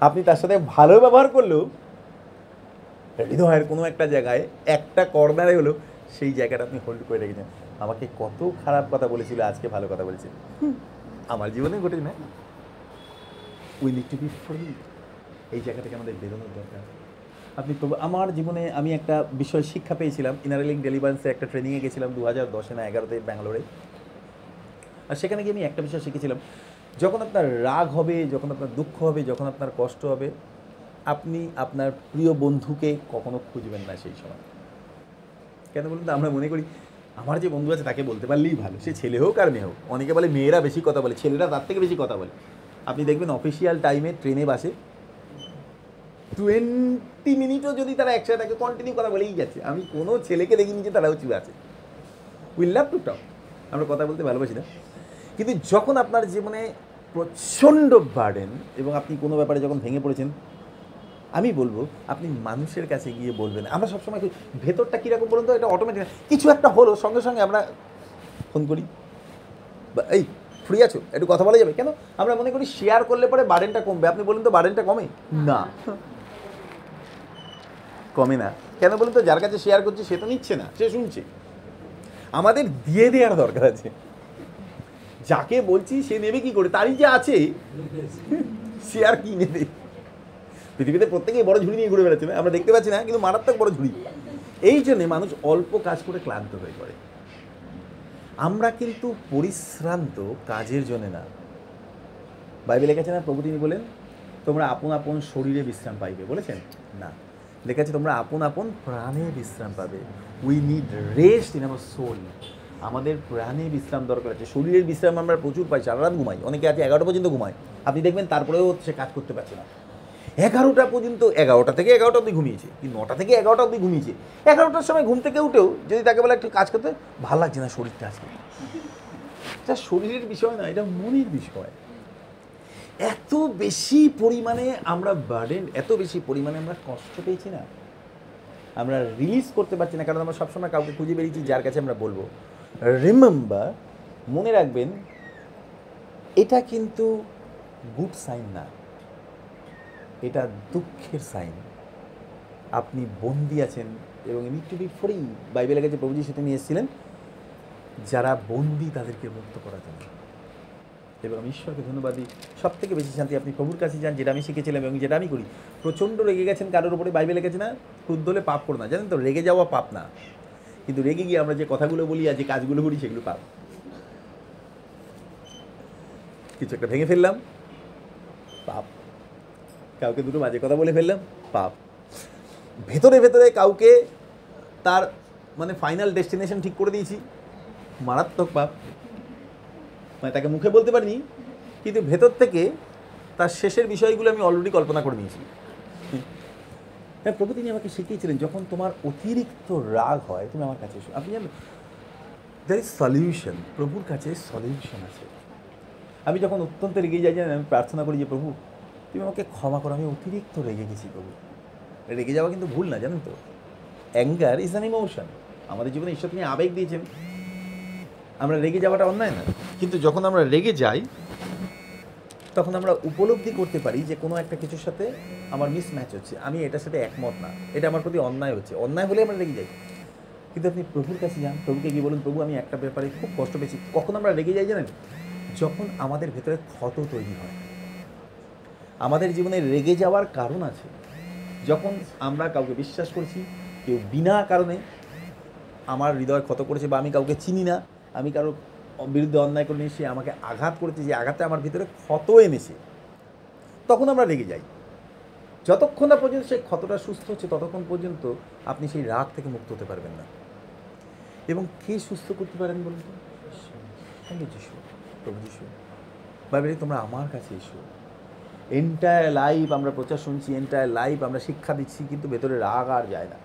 আপনি তার সাথে ভালো ব্যবহার করলেও হৃদয়ের কোনো একটা জায়গায় একটা কর্নারে হলো সেই জায়গাটা আপনি হোল্ড করে রেখেছেন। আমাকে কত খারাপ কথা বলেছিল, আজকে ভালো কথা বলেছে। আমার জীবনে ঘটেছে না। We need to be free. এই জায়গা থেকে আমাদের বেরোনোর দরকার। আপনি আমার জীবনে আমি একটা বিষয় শিক্ষা পেয়েছিলাম। ইনার লিঙ্ক ডেলিভারেন্সে একটা ট্রেনিংয়ে গেছিলাম 2010 না 11-তে ব্যাঙ্গালোরে। আর সেখানে গিয়ে আমি একটা বিষয় শিখেছিলাম, যখন আপনার রাগ হবে, যখন আপনার দুঃখ হবে, যখন আপনার কষ্ট হবে, আপনি আপনার প্রিয় বন্ধুকে কখনো খুঁজবেন না সেই সময়। কেন বলুন তো? আমরা মনে করি আমার যে বন্ধু আছে তাকে বলতে পারলেই ভালো, সে ছেলে হোক আর মেয়ে হোক। অনেকে বলে মেয়েরা বেশি কথা বলে, ছেলেরা তার থেকে বেশি কথা বলে। আপনি দেখবেন অফিসিয়াল টাইমে ট্রেনে বাসে 20 মিনিটও যদি তারা একসাথে থাকে কন্টিনিউ কথা বলেই যাচ্ছে। আমি কোনো ছেলেকে দেখিনি যে তারাও চুপ আছে। উই লাভ টু টক, আমরা কথা বলতে ভালোবাসি না। কিন্তু যখন আপনার জীবনে প্রচণ্ড বার্ডেন এবং আপনি কোনো ব্যাপারে যখন ভেঙে পড়েছেন, আমি বলবো আপনি মানুষের কাছে গিয়ে বলবেন। আমরা সবসময় ভেতরটা কীরকম বলুন তো, এটা অটোমেটিক কিছু একটা হলো সঙ্গে সঙ্গে আমরা ফোন করি, বা এই ফ্রি আছো একটু কথা বলা যাবে। কেন? আমরা মনে করি শেয়ার করলে পরে বার্ডেনটা কমবে। আপনি বলুন তো বার্ডেনটা কমে না, কমে না। কেন বলুন তো? যার কাছে শেয়ার করছে সে তো নিচ্ছে না, সে শুনছে। আমাদের দিয়ে দেওয়ার দরকার আছে। যাকে বলছি সে নেবে কি করে? তারই যে আছে শেয়ার কি নেবে? পৃথিবীতে প্রত্যেকেই বড় ঝুড়ি নিয়ে ঘুরে বেড়াচ্ছে, আমরা দেখতে পাচ্ছি না, কিন্তু মারাত্মক বড় ঝুড়ি। এই জন্যে মানুষ অল্প কাজ করে ক্লান্ত হয়ে পড়ে। আমরা কিন্তু পরিশ্রান্ত কাজের জন্য না। বাইবেলে লেখা আছে না, প্রভু তিনি বলেন তোমরা আপন আপন শরীরে বিশ্রাম পাইবে, বলেছেন না? লেখা আছে তোমরা আপন আপন প্রাণে বিশ্রাম পাবে। We need rest in our soul. আমাদের প্রাণে বিশ্রাম দরকার আছে। শরীরের বিশ্রাম আমরা প্রচুর পাই, সারা রাত ঘুমাই, অনেকে আছে 11টা পর্যন্ত ঘুমায়। আপনি দেখবেন তারপরেও সে কাজ করতে পারছে না। 11টা পর্যন্ত, 11টা থেকে 11টা অবধি ঘুমিয়েছে, কি 9টা থেকে 11টা অবধি ঘুমিয়েছে। 11টার সময় ঘুম থেকে উঠেও যদি তাকে বলে একটু কাজ করতে, ভালো লাগছে না শরীরটা আজকে, এটা শরীরের বিষয় না, এটা মনের বিষয়। এত বেশি পরিমাণে আমরা বার্ডেন, এত বেশি পরিমাণে আমরা কষ্ট পেয়েছি না, আমরা রিলিজ করতে পারছি না, কারণ আমরা সবসময় কাউকে খুঁজে বেরিয়েছি যার কাছে আমরা বলবো। রিমেম্বার, মনে রাখবেন, এটা কিন্তু গুড সাইন না, এটা দুঃখের সাইন। আপনি বন্দি আছেন এবং নিড টু বি ফ্রি। বাইবেলে কাছে প্রভুজি সেটা নিয়ে এসেছিলেন, যারা বন্দি তাদেরকে মুক্ত করার জন্য। এবং আমি ঈশ্বরকে ধন্যবাদ দিই। সব থেকে বেশি শান্তি আপনি প্রভুর কাছে যান, যেটা আমি শিখেছিলাম এবং যেটা আমি করি। প্রচণ্ড রেগে গেছেন কারোর উপরে, বাইবেলে গেছে না, ক্রুদ্ধ হলে পাপ করো না। জানেন তো, রেগে যাওয়া পাপ না, কিন্তু রেগে গিয়ে আমরা যে কথাগুলো বলি আর যে কাজগুলো করি সেগুলো পাপ। কিছু একটা ভেঙে ফেললাম, পাপ। কাউকে দুটো বাজে কথা বলে ফেললাম, পাপ। ভেতরে ভেতরে কাউকে তার মানে ফাইনাল ডেস্টিনেশন ঠিক করে দিয়েছি, মারাত্মক পাপ। মানে তাকে মুখে বলতে পারিনি, কিন্তু ভেতর থেকে তার শেষের বিষয়গুলো আমি অলরেডি কল্পনা করে নিয়েছি। হ্যাঁ, প্রভু তিনি আমাকে শিখিয়েছিলেন, যখন তোমার অতিরিক্ত রাগ হয় তুমি আমার কাছে এসো। আপনি জানেন, দ্যার ইজ সলিউশন। প্রভুর কাছে সলিউশন আছে। আমি যখন অত্যন্ত রেগে যাই, জানেন, আমি প্রার্থনা করি যে প্রভু তুমি আমাকে ক্ষমা করো, আমি অতিরিক্ত রেগে গেছি প্রভু। রেগে যাওয়া কিন্তু ভুল না, জানেন তো। Anger is an emotion. আমাদের জীবনে ঈশ্বর তিনি আবেগ দিয়েছেন, আমরা রেগে যাওয়াটা অন্যায় না। কিন্তু যখন আমরা রেগে যাই তখন আমরা উপলব্ধি করতে পারি যে কোনো একটা কিছুর সাথে আমার মিসম্যাচ হচ্ছে, আমি এটার সাথে একমত না, এটা আমার প্রতি অন্যায় হচ্ছে। অন্যায় হলে আমরা রেগে যাই। কিন্তু আপনি প্রভুর কাছে যান, প্রভুকে গিয়ে বলুন প্রভু আমি একটা ব্যাপারে খুব কষ্ট পেয়েছি। কখন আমরা রেগে যাই জানেন? যখন আমাদের ভেতরে ক্ষত তৈরি হয়। আমাদের জীবনে রেগে যাওয়ার কারণ আছে। যখন আমরা কাউকে বিশ্বাস করছি, কেউ বিনা কারণে আমার হৃদয় ক্ষত করেছে, বা আমি কাউকে চিনি না, আমি কারো বিরুদ্ধে অন্যায় করে নিয়ে সে আমাকে আঘাত করেছে, যে আঘাতটা আমার ভিতরে ক্ষত এনেছে, তখন আমরা রেগে যাই। যতক্ষণ না পর্যন্ত সেই ক্ষতটা সুস্থ হচ্ছে ততক্ষণ পর্যন্ত আপনি সেই রাগ থেকে মুক্ত হতে পারবেন না। এবং কে সুস্থ করতে পারেন বলুন তো? যিশু, প্রভু যিশু। বাইবেলে তোমরা আমার কাছে এসো, এন্টায়ার লাইফ আমরা প্রচার শুনছি, এন্টায়ার লাইফ আমরা শিক্ষা দিচ্ছি, কিন্তু ভেতরে রাগ আর যায় না,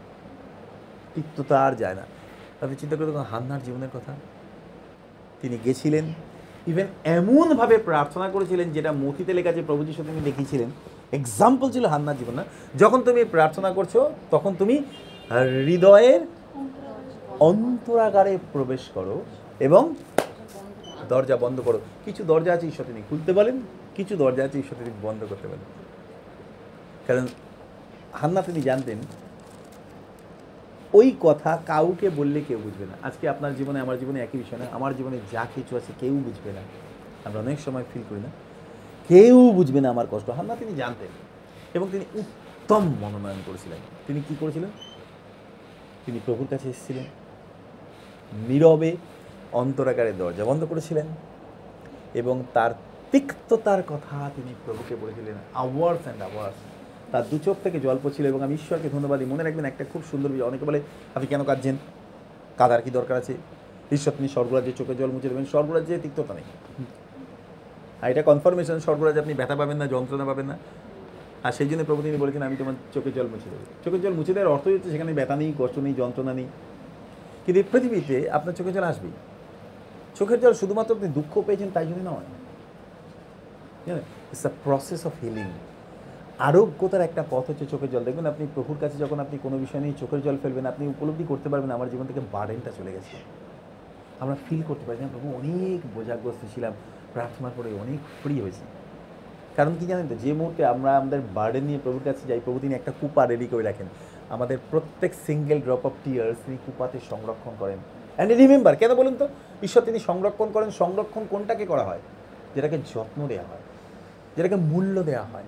তিক্ততা আর যায় না। আপনি চিন্তা করে দেখুন হান্নার জীবনের কথা। তিনি গেছিলেন, ইভেন এমনভাবে প্রার্থনা করেছিলেন যেটা মথিতে লেখা যে প্রভু যিশু তিনি দেখিয়েছিলেন। এক্সাম্পল ছিল হান্নার জীবন না। যখন তুমি প্রার্থনা করছো তখন তুমি হৃদয়ের অন্তরাগারে প্রবেশ করো এবং দরজা বন্ধ করো। কিছু দরজা আছে ঈশ্বর তিনি খুলতে বলেন, কিছু দরজা আছে ঈশ্বর তিনি বন্ধ করতে বলেন। কারণ হান্না তিনি জানতেন ওই কথা কাউকে বললে কেউ বুঝবে না। আজকে আপনার জীবনে আমার জীবনে একই বিষয় না, আমার জীবনে যা কিছু আছে কেউ বুঝবে না। আমরা অনেক সময় ফিল করি না কেউ বুঝবে না আমার কষ্ট। হান্না তিনি জানতেন এবং তিনি উত্তম মনোনয়ন করেছিলেন। তিনি কি করেছিলেন? তিনি প্রভুর কাছে এসেছিলেন, নীরবে অন্তরাগারে দরজা বন্ধ করেছিলেন এবং তার তিক্ততার কথা তিনি প্রভুকে বলেছিলেন আওয়ার্স অ্যান্ড আওয়ার্স। তার দু চোখ থেকে জল পড়ছিল এবং আমি ঈশ্বরকে ধন্যবাদ দিই। মনে রাখবেন একটা খুব সুন্দর বিষয়, অনেকে বলে আপনি কেন কাঁদছেন, কাঁদার কি দরকার আছে? ঈশ্বর তিনি স্বর্গরাজ্যে চোখে জল মুছে দেবেন। স্বর্গরাজ্যে তিক্ততা নেই, আর এটা কনফার্মেশন। স্বর্গরাজ্যে আপনি ব্যথা পাবেন না, যন্ত্রণা পাবেন না। আর সেই জন্য প্রভু তিনি বলেছেন আমি তোমার চোখের জল মুছে দেবো। চোখের জল মুছে দেওয়ার অর্থ হচ্ছে সেখানে ব্যথা নেই, কষ্ট নেই, যন্ত্রণা নেই। কিন্তু এই পৃথিবীতে আপনার চোখের জল আসবেই। চোখের জল শুধুমাত্র আপনি দুঃখ পেয়েছেন তাই জন্য নয়, it's a process of healing. আরোগ্যতার একটা পথ হচ্ছে চোখের জল। দেখবেন আপনি প্রভুর কাছে যখন আপনি কোনো বিষয় নিয়ে চোখের জল ফেলবেন, আপনি উপলব্ধি করতে পারবেন আমার জীবন থেকে বার্ডেনটা চলে গেছে। আমরা ফিল করতে পারি না প্রভু অনেক বোঝাগ্রস্ত ছিলাম, প্রার্থনা করে অনেক ফ্রি হয়েছি। কারণ কি জানেন তো, যে মুহূর্তে আমরা আমাদের বার্ডেন নিয়ে প্রভুর কাছে যাই, প্রভু তিনি একটা কুপা রেডি করে রাখেন। আমাদের প্রত্যেক সিঙ্গেল ড্রপ অফ টিয়ার্স তিনি কুপাতে সংরক্ষণ করেন। অ্যান্ড রিমেম্বার, কেন বলুন তো ঈশ্বর তিনি সংরক্ষণ করেন? সংরক্ষণ কোনটাকে করা হয়? যেটাকে যত্ন দেওয়া হয়, যেটাকে মূল্য দেওয়া হয়।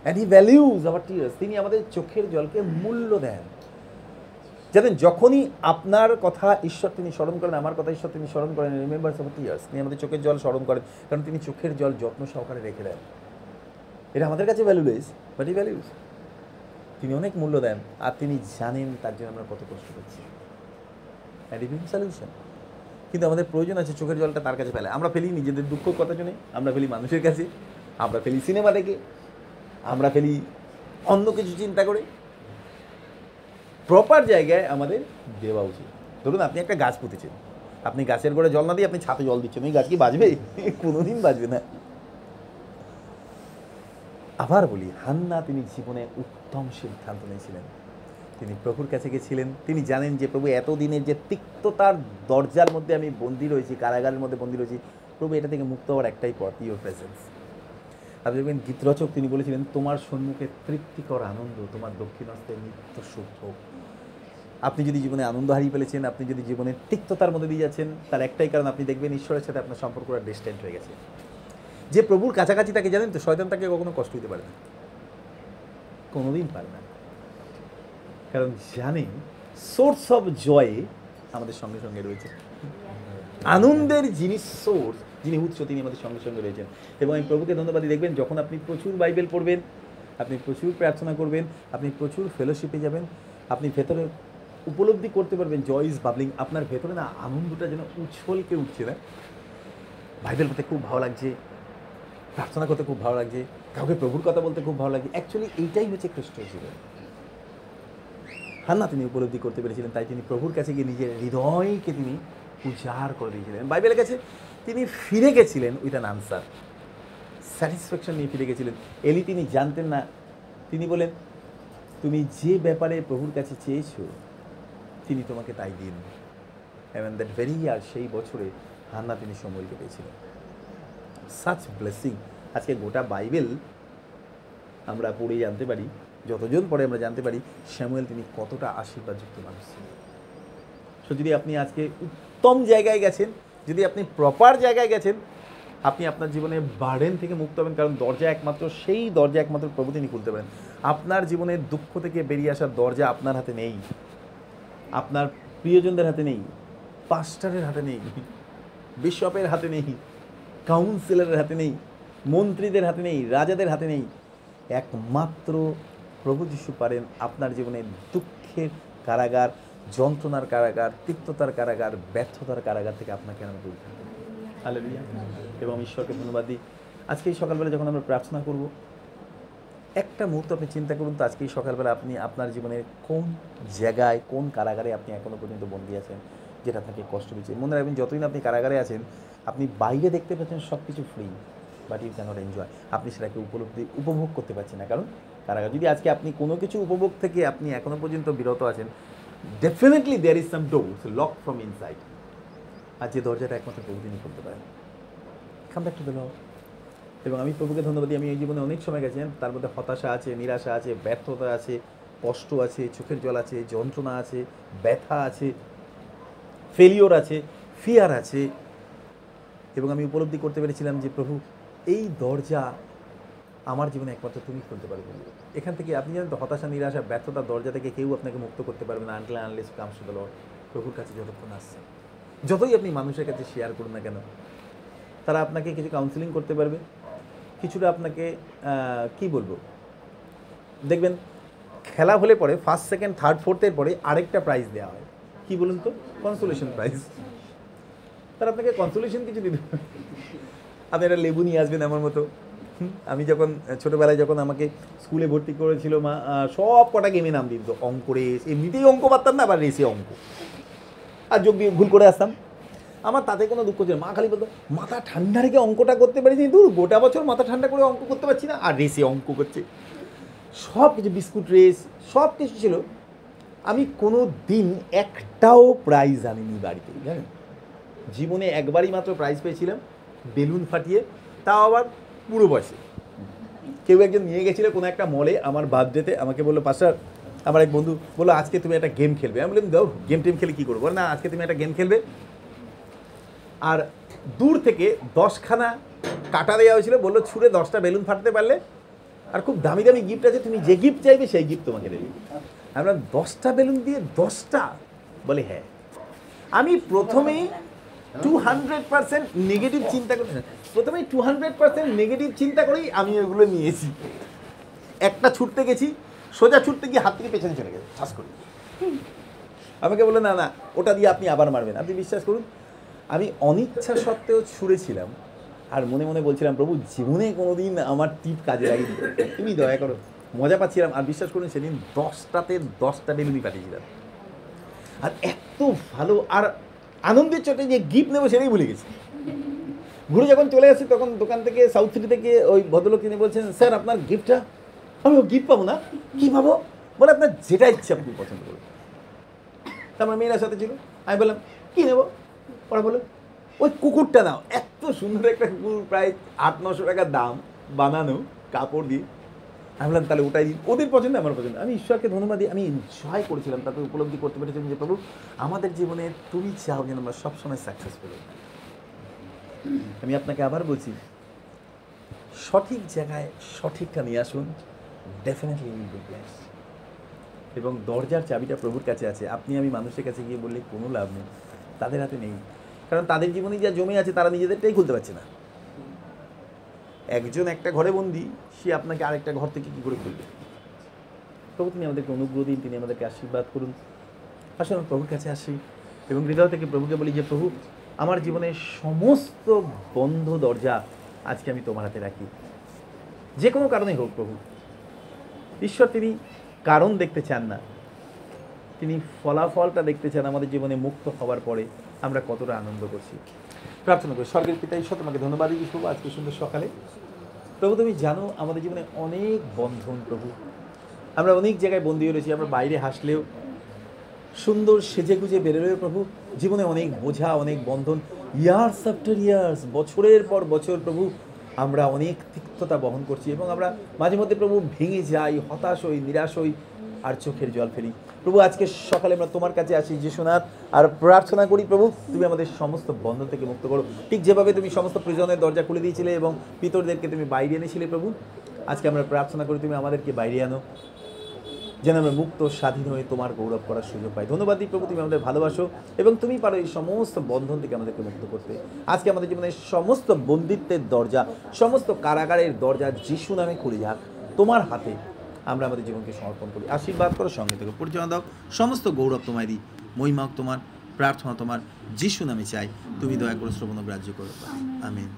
And he values our tears. তিনি আমাদের চোখের জলকে মূল্য দেন। জানেন, যখনই আপনার কথা ঈশ্বর তিনি স্মরণ করেন, আমার কথা ঈশ্বর তিনি স্মরণ করেন, রিমেম্বার্স আওয়ার টিয়ার্স, তিনি আমাদের চোখের জল স্মরণ করেন। কারণ তিনি চোখের জল যত্ন সহকারে রেখে দেন। এটা আমাদের কাছে ভ্যালুলেস, বাট হি ভ্যালিউজ। তিনি অনেক মূল্য দেন আর তিনি জানেন তার জন্য আমরা কত কষ্ট করছি। And he brings solution. কিন্তু আমাদের প্রয়োজন আছে চোখের জলটা তার কাছে ফেলে। আমরা ফেলি নিজেদের দুঃখ কথা শুনে, আমরা ফেলি মানুষের কাছে, আমরা ফেলি সিনেমা দেখে, আমরা ফেলি অন্য কিছু চিন্তা করে। প্রপার জায়গায় আমাদের দেওয়া উচিত। ধরুন আপনি একটা গাছ পুঁতেছেন, আপনি গাছের গোড়ায় জল না দিয়ে আপনি ছাতে জল দিচ্ছেন, ওই গাছ কি বাঁচবে? কোনোদিন বাঁচবে না। আবার বলি, হান্না তিনি জীবনে উত্তম সিদ্ধান্ত নিয়েছিলেন। তিনি প্রভুর কাছে গেছিলেন। তিনি জানেন যে প্রভু এতদিনের যে তিক্ততার দরজার মধ্যে আমি বন্দী রয়েছি, কারাগারের মধ্যে বন্দী রয়েছি, প্রভু এটা থেকে মুক্ত হওয়ার একটাই পথ, ইউর প্রেজেন্স। আপনি দেখবেন গীতরচক তিনি বলেছিলেন তোমার সম্মুখে তৃপ্তিকর আনন্দ, তোমার দক্ষিণ হস্তে নিত্য সুখ হোক। আপনি যদি জীবনে আনন্দ হারিয়ে ফেলেছেন, আপনি যদি জীবনে তিক্ততার মধ্যে দিয়ে যাচ্ছেন, তার একটাই কারণ, আপনি দেখবেন ঈশ্বরের সাথে আপনার সম্পর্কটা ডিস্টেন্ট হয়ে গেছে। যে প্রভুর কাছাকাছি তাকে জানেন তো, শয়তান তাকে কখনো কষ্ট দিতে পারে না, কোনোদিন পারে না। কারণ জানেন সোর্স অফ জয় আমাদের সঙ্গে সঙ্গে রয়েছে। আনন্দের যিনি সোর্স, যিনি উৎস, তিনি আমাদের সঙ্গে সঙ্গে রয়েছেন। এবং আমি প্রভুকে ধন্যবাদ দিই। দেখবেন যখন আপনি প্রচুর বাইবেল পড়বেন, আপনি প্রচুর প্রার্থনা করবেন, আপনি প্রচুর ফেলোশিপে যাবেন, আপনি ভেতরে উপলব্ধি করতে পারবেন জয় ইজ বাবলিং। আপনার ভেতরে না আনন্দটা যেন উচ্ছলকে উঠছে না। বাইবেল পড়তে খুব ভালো লাগছে, প্রার্থনা করতে খুব ভালো লাগছে, কাউকে প্রভুর কথা বলতে খুব ভালো লাগছে। অ্যাকচুয়ালি এইটাই হচ্ছে খ্রিস্টীয় জীবন। হান্না তিনি উপলব্ধি করতে পেরেছিলেন, তাই তিনি প্রভুর কাছে গিয়ে নিজের হৃদয়কে তিনি উজাড় করে দিয়েছিলেন। বাইবেলের কাছে তিনি ফিরে গেছিলেন উইথ অ্যান আনসার, স্যাটিসফ্যাকশন নিয়ে ফিরে গেছিলেন। এলি তিনি জানতেন না, তিনি বলেন তুমি যে ব্যাপারে প্রভুর কাছে চেয়েছো তিনি তোমাকে তাই দিন। এবং দ্যাট ভেরি ইয়ার, সেই বছরে হান্না তিনি সমুয়েলকে পেয়েছিলেন। Such blessing. আজকে গোটা বাইবেল আমরা পড়ে জানতে পারি, যতজন পরে আমরা জানতে পারি স্যামুয়েল তিনি কতটা আশীর্বাদযুক্ত মানুষ ছিলেন। সো যদি আপনি আজকে উত্তম জায়গায় গেছেন, যদি আপনি প্রপার জায়গায় গেছেন, আপনি আপনার জীবনে বার্ডেন থেকে মুক্ত হবেন। কারণ দরজা একমাত্র, সেই দরজা একমাত্র প্রভু তিনি খুলতে পারেন। আপনার জীবনের দুঃখ থেকে বেরিয়ে আসার দরজা আপনার হাতে নেই, আপনার প্রিয়জনদের হাতে নেই, পাস্টারের হাতে নেই, বিশপের হাতে নেই, কাউন্সিলরের হাতে নেই, মন্ত্রীদের হাতে নেই, রাজাদের হাতে নেই। একমাত্র প্রভু যিশু পারেন আপনার জীবনে দুঃখের কারাগার, যন্ত্রণার কারাগার, তিক্ততার কারাগার, ব্যর্থতার কারাগার থেকে আপনাকে আমি তুলতে। হালেলুয়া। এবং ঈশ্বরকে ধন্যবাদ দিই। আজকে এই সকালবেলা যখন আমরা প্রার্থনা করব, একটা মুহূর্ত আপনি চিন্তা করুন তো, আজকেই সকালবেলা আপনি আপনার জীবনের কোন জায়গায়, কোন কারাগারে আপনি এখনও পর্যন্ত বন্দী আছেন, যেটা তাকে কষ্ট দিচ্ছে। মনে রাখবেন, যতদিন আপনি কারাগারে আছেন, আপনি বাইরে দেখতে পাচ্ছেন সব কিছু free, but you can't enjoy. আপনি সেটাকে উপভোগ করতে পারছেন না, কারণ কারাগার। যদি আজকে আপনি কোনো কিছু উপভোগ থেকে আপনি এখনও পর্যন্ত বিরত আছেন, definitely there is some doors lock from inside. আর যে দরজাটা একমাত্র প্রভুদিনই করতে পারেন। Come back to the Lord. এবং আমি প্রভুকে ধন্যবাদ দিই, আমি এই জীবনে অনেক সময় গেছি, তার মধ্যে হতাশা আছে, নিরাশা আছে, ব্যর্থতা আছে, কষ্ট আছে, চোখের জল আছে, যন্ত্রণা আছে, ব্যথা আছে, ফেলিওর আছে, ফিয়ার আছে। এবং আমি উপলব্ধি করতে পেরেছিলাম যে প্রভু, এই দরজা আমার জীবনে একমাত্র তুমি খুলতে পারবে। এখান থেকে আপনি জানেন তো, হতাশা, নিরাশা, ব্যর্থতার দরজা থেকে কেউ আপনাকে মুক্ত করতে পারবে না until unless comes to the Lord. প্রভুর কাছে যতক্ষণ আসছে, যতই আপনি মানুষের কাছে শেয়ার করুন না কেন, তারা আপনাকে কিছু কাউন্সিলিং করতে পারবে, কিছুটা আপনাকে কি বলবো, দেখবেন খেলা হলে পরে ফার্স্ট, সেকেন্ড, থার্ড, ফোর্থের পরে আরেকটা প্রাইজ দেওয়া হয়। কি বলুন তো? Consolation prize. তারা আপনাকে কনসোলেশন কিছু দিতে, আপনি একটা লেবু নিয়ে আসবেন আমার মতো। আমি যখন ছোটোবেলায় যখন আমাকে স্কুলে ভর্তি করেছিল মা, সব কটা গেমে নাম দিত, অঙ্ক রেস, এমনিতেই অঙ্ক পারতাম না, আবার রেসে অঙ্ক, আর যোগ দিয়ে ভুল করে আসতাম। আমার তাতে কোনো দুঃখ ছিল, মা খালি বলতো মাথা ঠান্ডা রেখে অঙ্কটা করতে পারিনি, দূর গোটা বছর মাথা ঠান্ডা করে অঙ্ক করতে পারছি না, আর রেসে অঙ্ক করছে। সব কিছু, বিস্কুট রেস, সব কিছু ছিল। আমি কোনো দিন একটাও প্রাইজ আনিনি বাড়িতে, জানেন। জীবনে একবারই মাত্র প্রাইজ পেয়েছিলাম, বেলুন ফাটিয়ে, তাও আবার পুরো বয়সে। কেউ একজন নিয়ে গেছিলো কোনো একটা মলে আমার বার্থডেতে, আমাকে বললো পাস্টার, আমার এক বন্ধু বললো আজকে তুমি একটা গেম খেলবে। আমি বললাম দাও, গেম টেম খেলে কী করবো? না, আজকে তুমি একটা গেম খেলবে। আর দূর থেকে 10খানা কাটা দেওয়া হয়েছিল, বললো ছুঁড়ে 10টা বেলুন ফাটাতে পারলে, আর খুব দামি দামি গিফট আছে, তুমি যে গিফট চাইবে সেই গিফট তোমাকে দেবে। আমরা 10টা বেলুন দিয়ে 10টা, বলে হ্যাঁ। আমি প্রথমেই 200% নেগেটিভ চিন্তা করি, প্রথমেই 200% নেগেটিভ চিন্তা করেই আমি ওইগুলো নিয়েছি। একটা ছুটতে গেছি, সোজা ছুটতে গিয়ে হাত থেকে পেছনে চলে গেছে ঠাস করে। আমাকে বললো না না, ওটা দিয়ে আপনি আবার মারবেন। আপনি বিশ্বাস করুন, আমি অনিচ্ছা সত্ত্বেও ছুঁড়েছিলাম, আর মনে মনে বলছিলাম প্রভু, জীবনে কোনোদিন আমার টিপ কাজে লাগিয়ে তুমি দয়া করো। মজা পাচ্ছিলাম। আর বিশ্বাস করুন, সেদিন 10টাতে 10টা বেলুনই পাঠিয়েছিলাম। আর এত ভালো, আর আনন্দের চোটে যে গিফট নেবো সেটাই ভুলে গেছি। ঘুরে যখন চলে আসি, তখন দোকান থেকে, সাউথ সিটি থেকে ওই ভদ্রলোক তিনি বলছেন, স্যার আপনার গিফটটা। আমি গিফট পাবো না, কী পাবো? বলে আপনার যেটা ইচ্ছে আপনি পছন্দ করুন। তারপর মেয়েরা সাথে ছিল, আমি বললাম কী নেবো? ওরা বললো ওই কুকুরটা নাও। এত সুন্দর একটা কুকুর, প্রায় 800-900 টাকার দাম, বানানো কাপড় দিয়ে। আমি বললাম তাহলে ওটাই দিন, ওদের পছন্দ আমার পছন্দ। আমি ঈশ্বরকে ধন্যবাদ দিই, আমি এনজয় করেছিলাম, তাতে উপলব্ধি করতে পেরেছিলাম যে প্রভু, আমাদের জীবনে তুমি চাও যেন আমরা সবসময় সাকসেসফুল হই। আমি আপনাকে আবার বলছি, সঠিক জায়গায় সঠিকটা নিয়ে আসুন, ডেফিনেটলি উইল বি ব্লেসড। এবং দরজার চাবিটা প্রভুর কাছে আছে। আপনি আমি মানুষের কাছে গিয়ে বললে কোনো লাভ নেই, তাদের হাতে নেই। কারণ তাদের জীবনে যা জমে আছে, তারা নিজেদেরটাই খুলতে পারছে না। একজন একটা ঘরে বন্দি, সে আপনাকে আরেকটা ঘর থেকে কী করে খুলবে? প্রভু তিনি আমাদেরকে অনুগ্রহ দিন, তিনি আমাদেরকে আশীর্বাদ করুন। আসলে প্রভুর কাছে আসি এবং হৃদয় থেকে প্রভুকে বলি যে প্রভু, আমার জীবনের সমস্ত বন্ধ দরজা আজকে আমি তোমার হাতে রাখি, যে কোনো কারণে হোক। প্রভু ঈশ্বর তিনি কারণ দেখতে চান না, তিনি ফলাফলটা দেখতে চান। আমাদের জীবনে মুক্ত হওয়ার পরে আমরা কতটা আনন্দ করছি। প্রার্থনা করি। স্বর্গের পিতা ঈশ্বর, তোমাকে ধন্যবাদ দিই প্রভু আজকে সুন্দর সকালে। প্রভু তুমি জানো আমাদের জীবনে অনেক বন্ধন। প্রভু আমরা অনেক জায়গায় বন্দী হয়ে রয়েছি। আমরা বাইরে হাসলেও, সুন্দর সেজে গুজে বেরোলেও প্রভু জীবনে অনেক বোঝা, অনেক বন্ধন, ইয়ার্স আফটার ইয়ার্স, বছরের পর বছর প্রভু আমরা অনেক তিক্ততা বহন করছি। এবং আমরা মাঝে মধ্যে প্রভু ভেঙে যাই, হতাশ হই, নিরাশ হই, আর চোখের জল ফেলি। প্রভু আজকে সকালে আমরা তোমার কাছে আসি যিশুনাথ, আর প্রার্থনা করি প্রভু তুমি আমাদের সমস্ত বন্ধন থেকে মুক্ত করো। ঠিক যেভাবে তুমি সমস্ত প্রিজনের দরজা খুলে দিয়েছিলে এবং পিতরদেরকে তুমি বাইরে এনেছিলে প্রভু, আজকে আমরা প্রার্থনা করি তুমি আমাদেরকে বাইরে আনো, যেন আমরা মুক্ত স্বাধীন হয়ে তোমার গৌরব করার সুযোগ পাই। ধন্যবাদ দিই প্রভু, তুমি আমাদের ভালোবাসো এবং তুমি পারো এই সমস্ত বন্ধন থেকে আমাদেরকে মুক্ত করতে। আজকে আমাদের জীবনের সমস্ত বন্দিত্বের দরজা, সমস্ত কারাগারের দরজা যিশু নামে খুলে যাক। তোমার হাতে আমরা আমাদের জীবনকে সমর্পণ করি। আশীর্বাদ করো, সঙ্গে থেকে পরিচালনা দাও। সমস্ত গৌরব তোমায় দিই, মহিমা তোমার, প্রার্থনা তোমার, যিশু নামে চাই। তুমি দয়া করে শ্রবণ গ্রাহ্য করো। আমিন।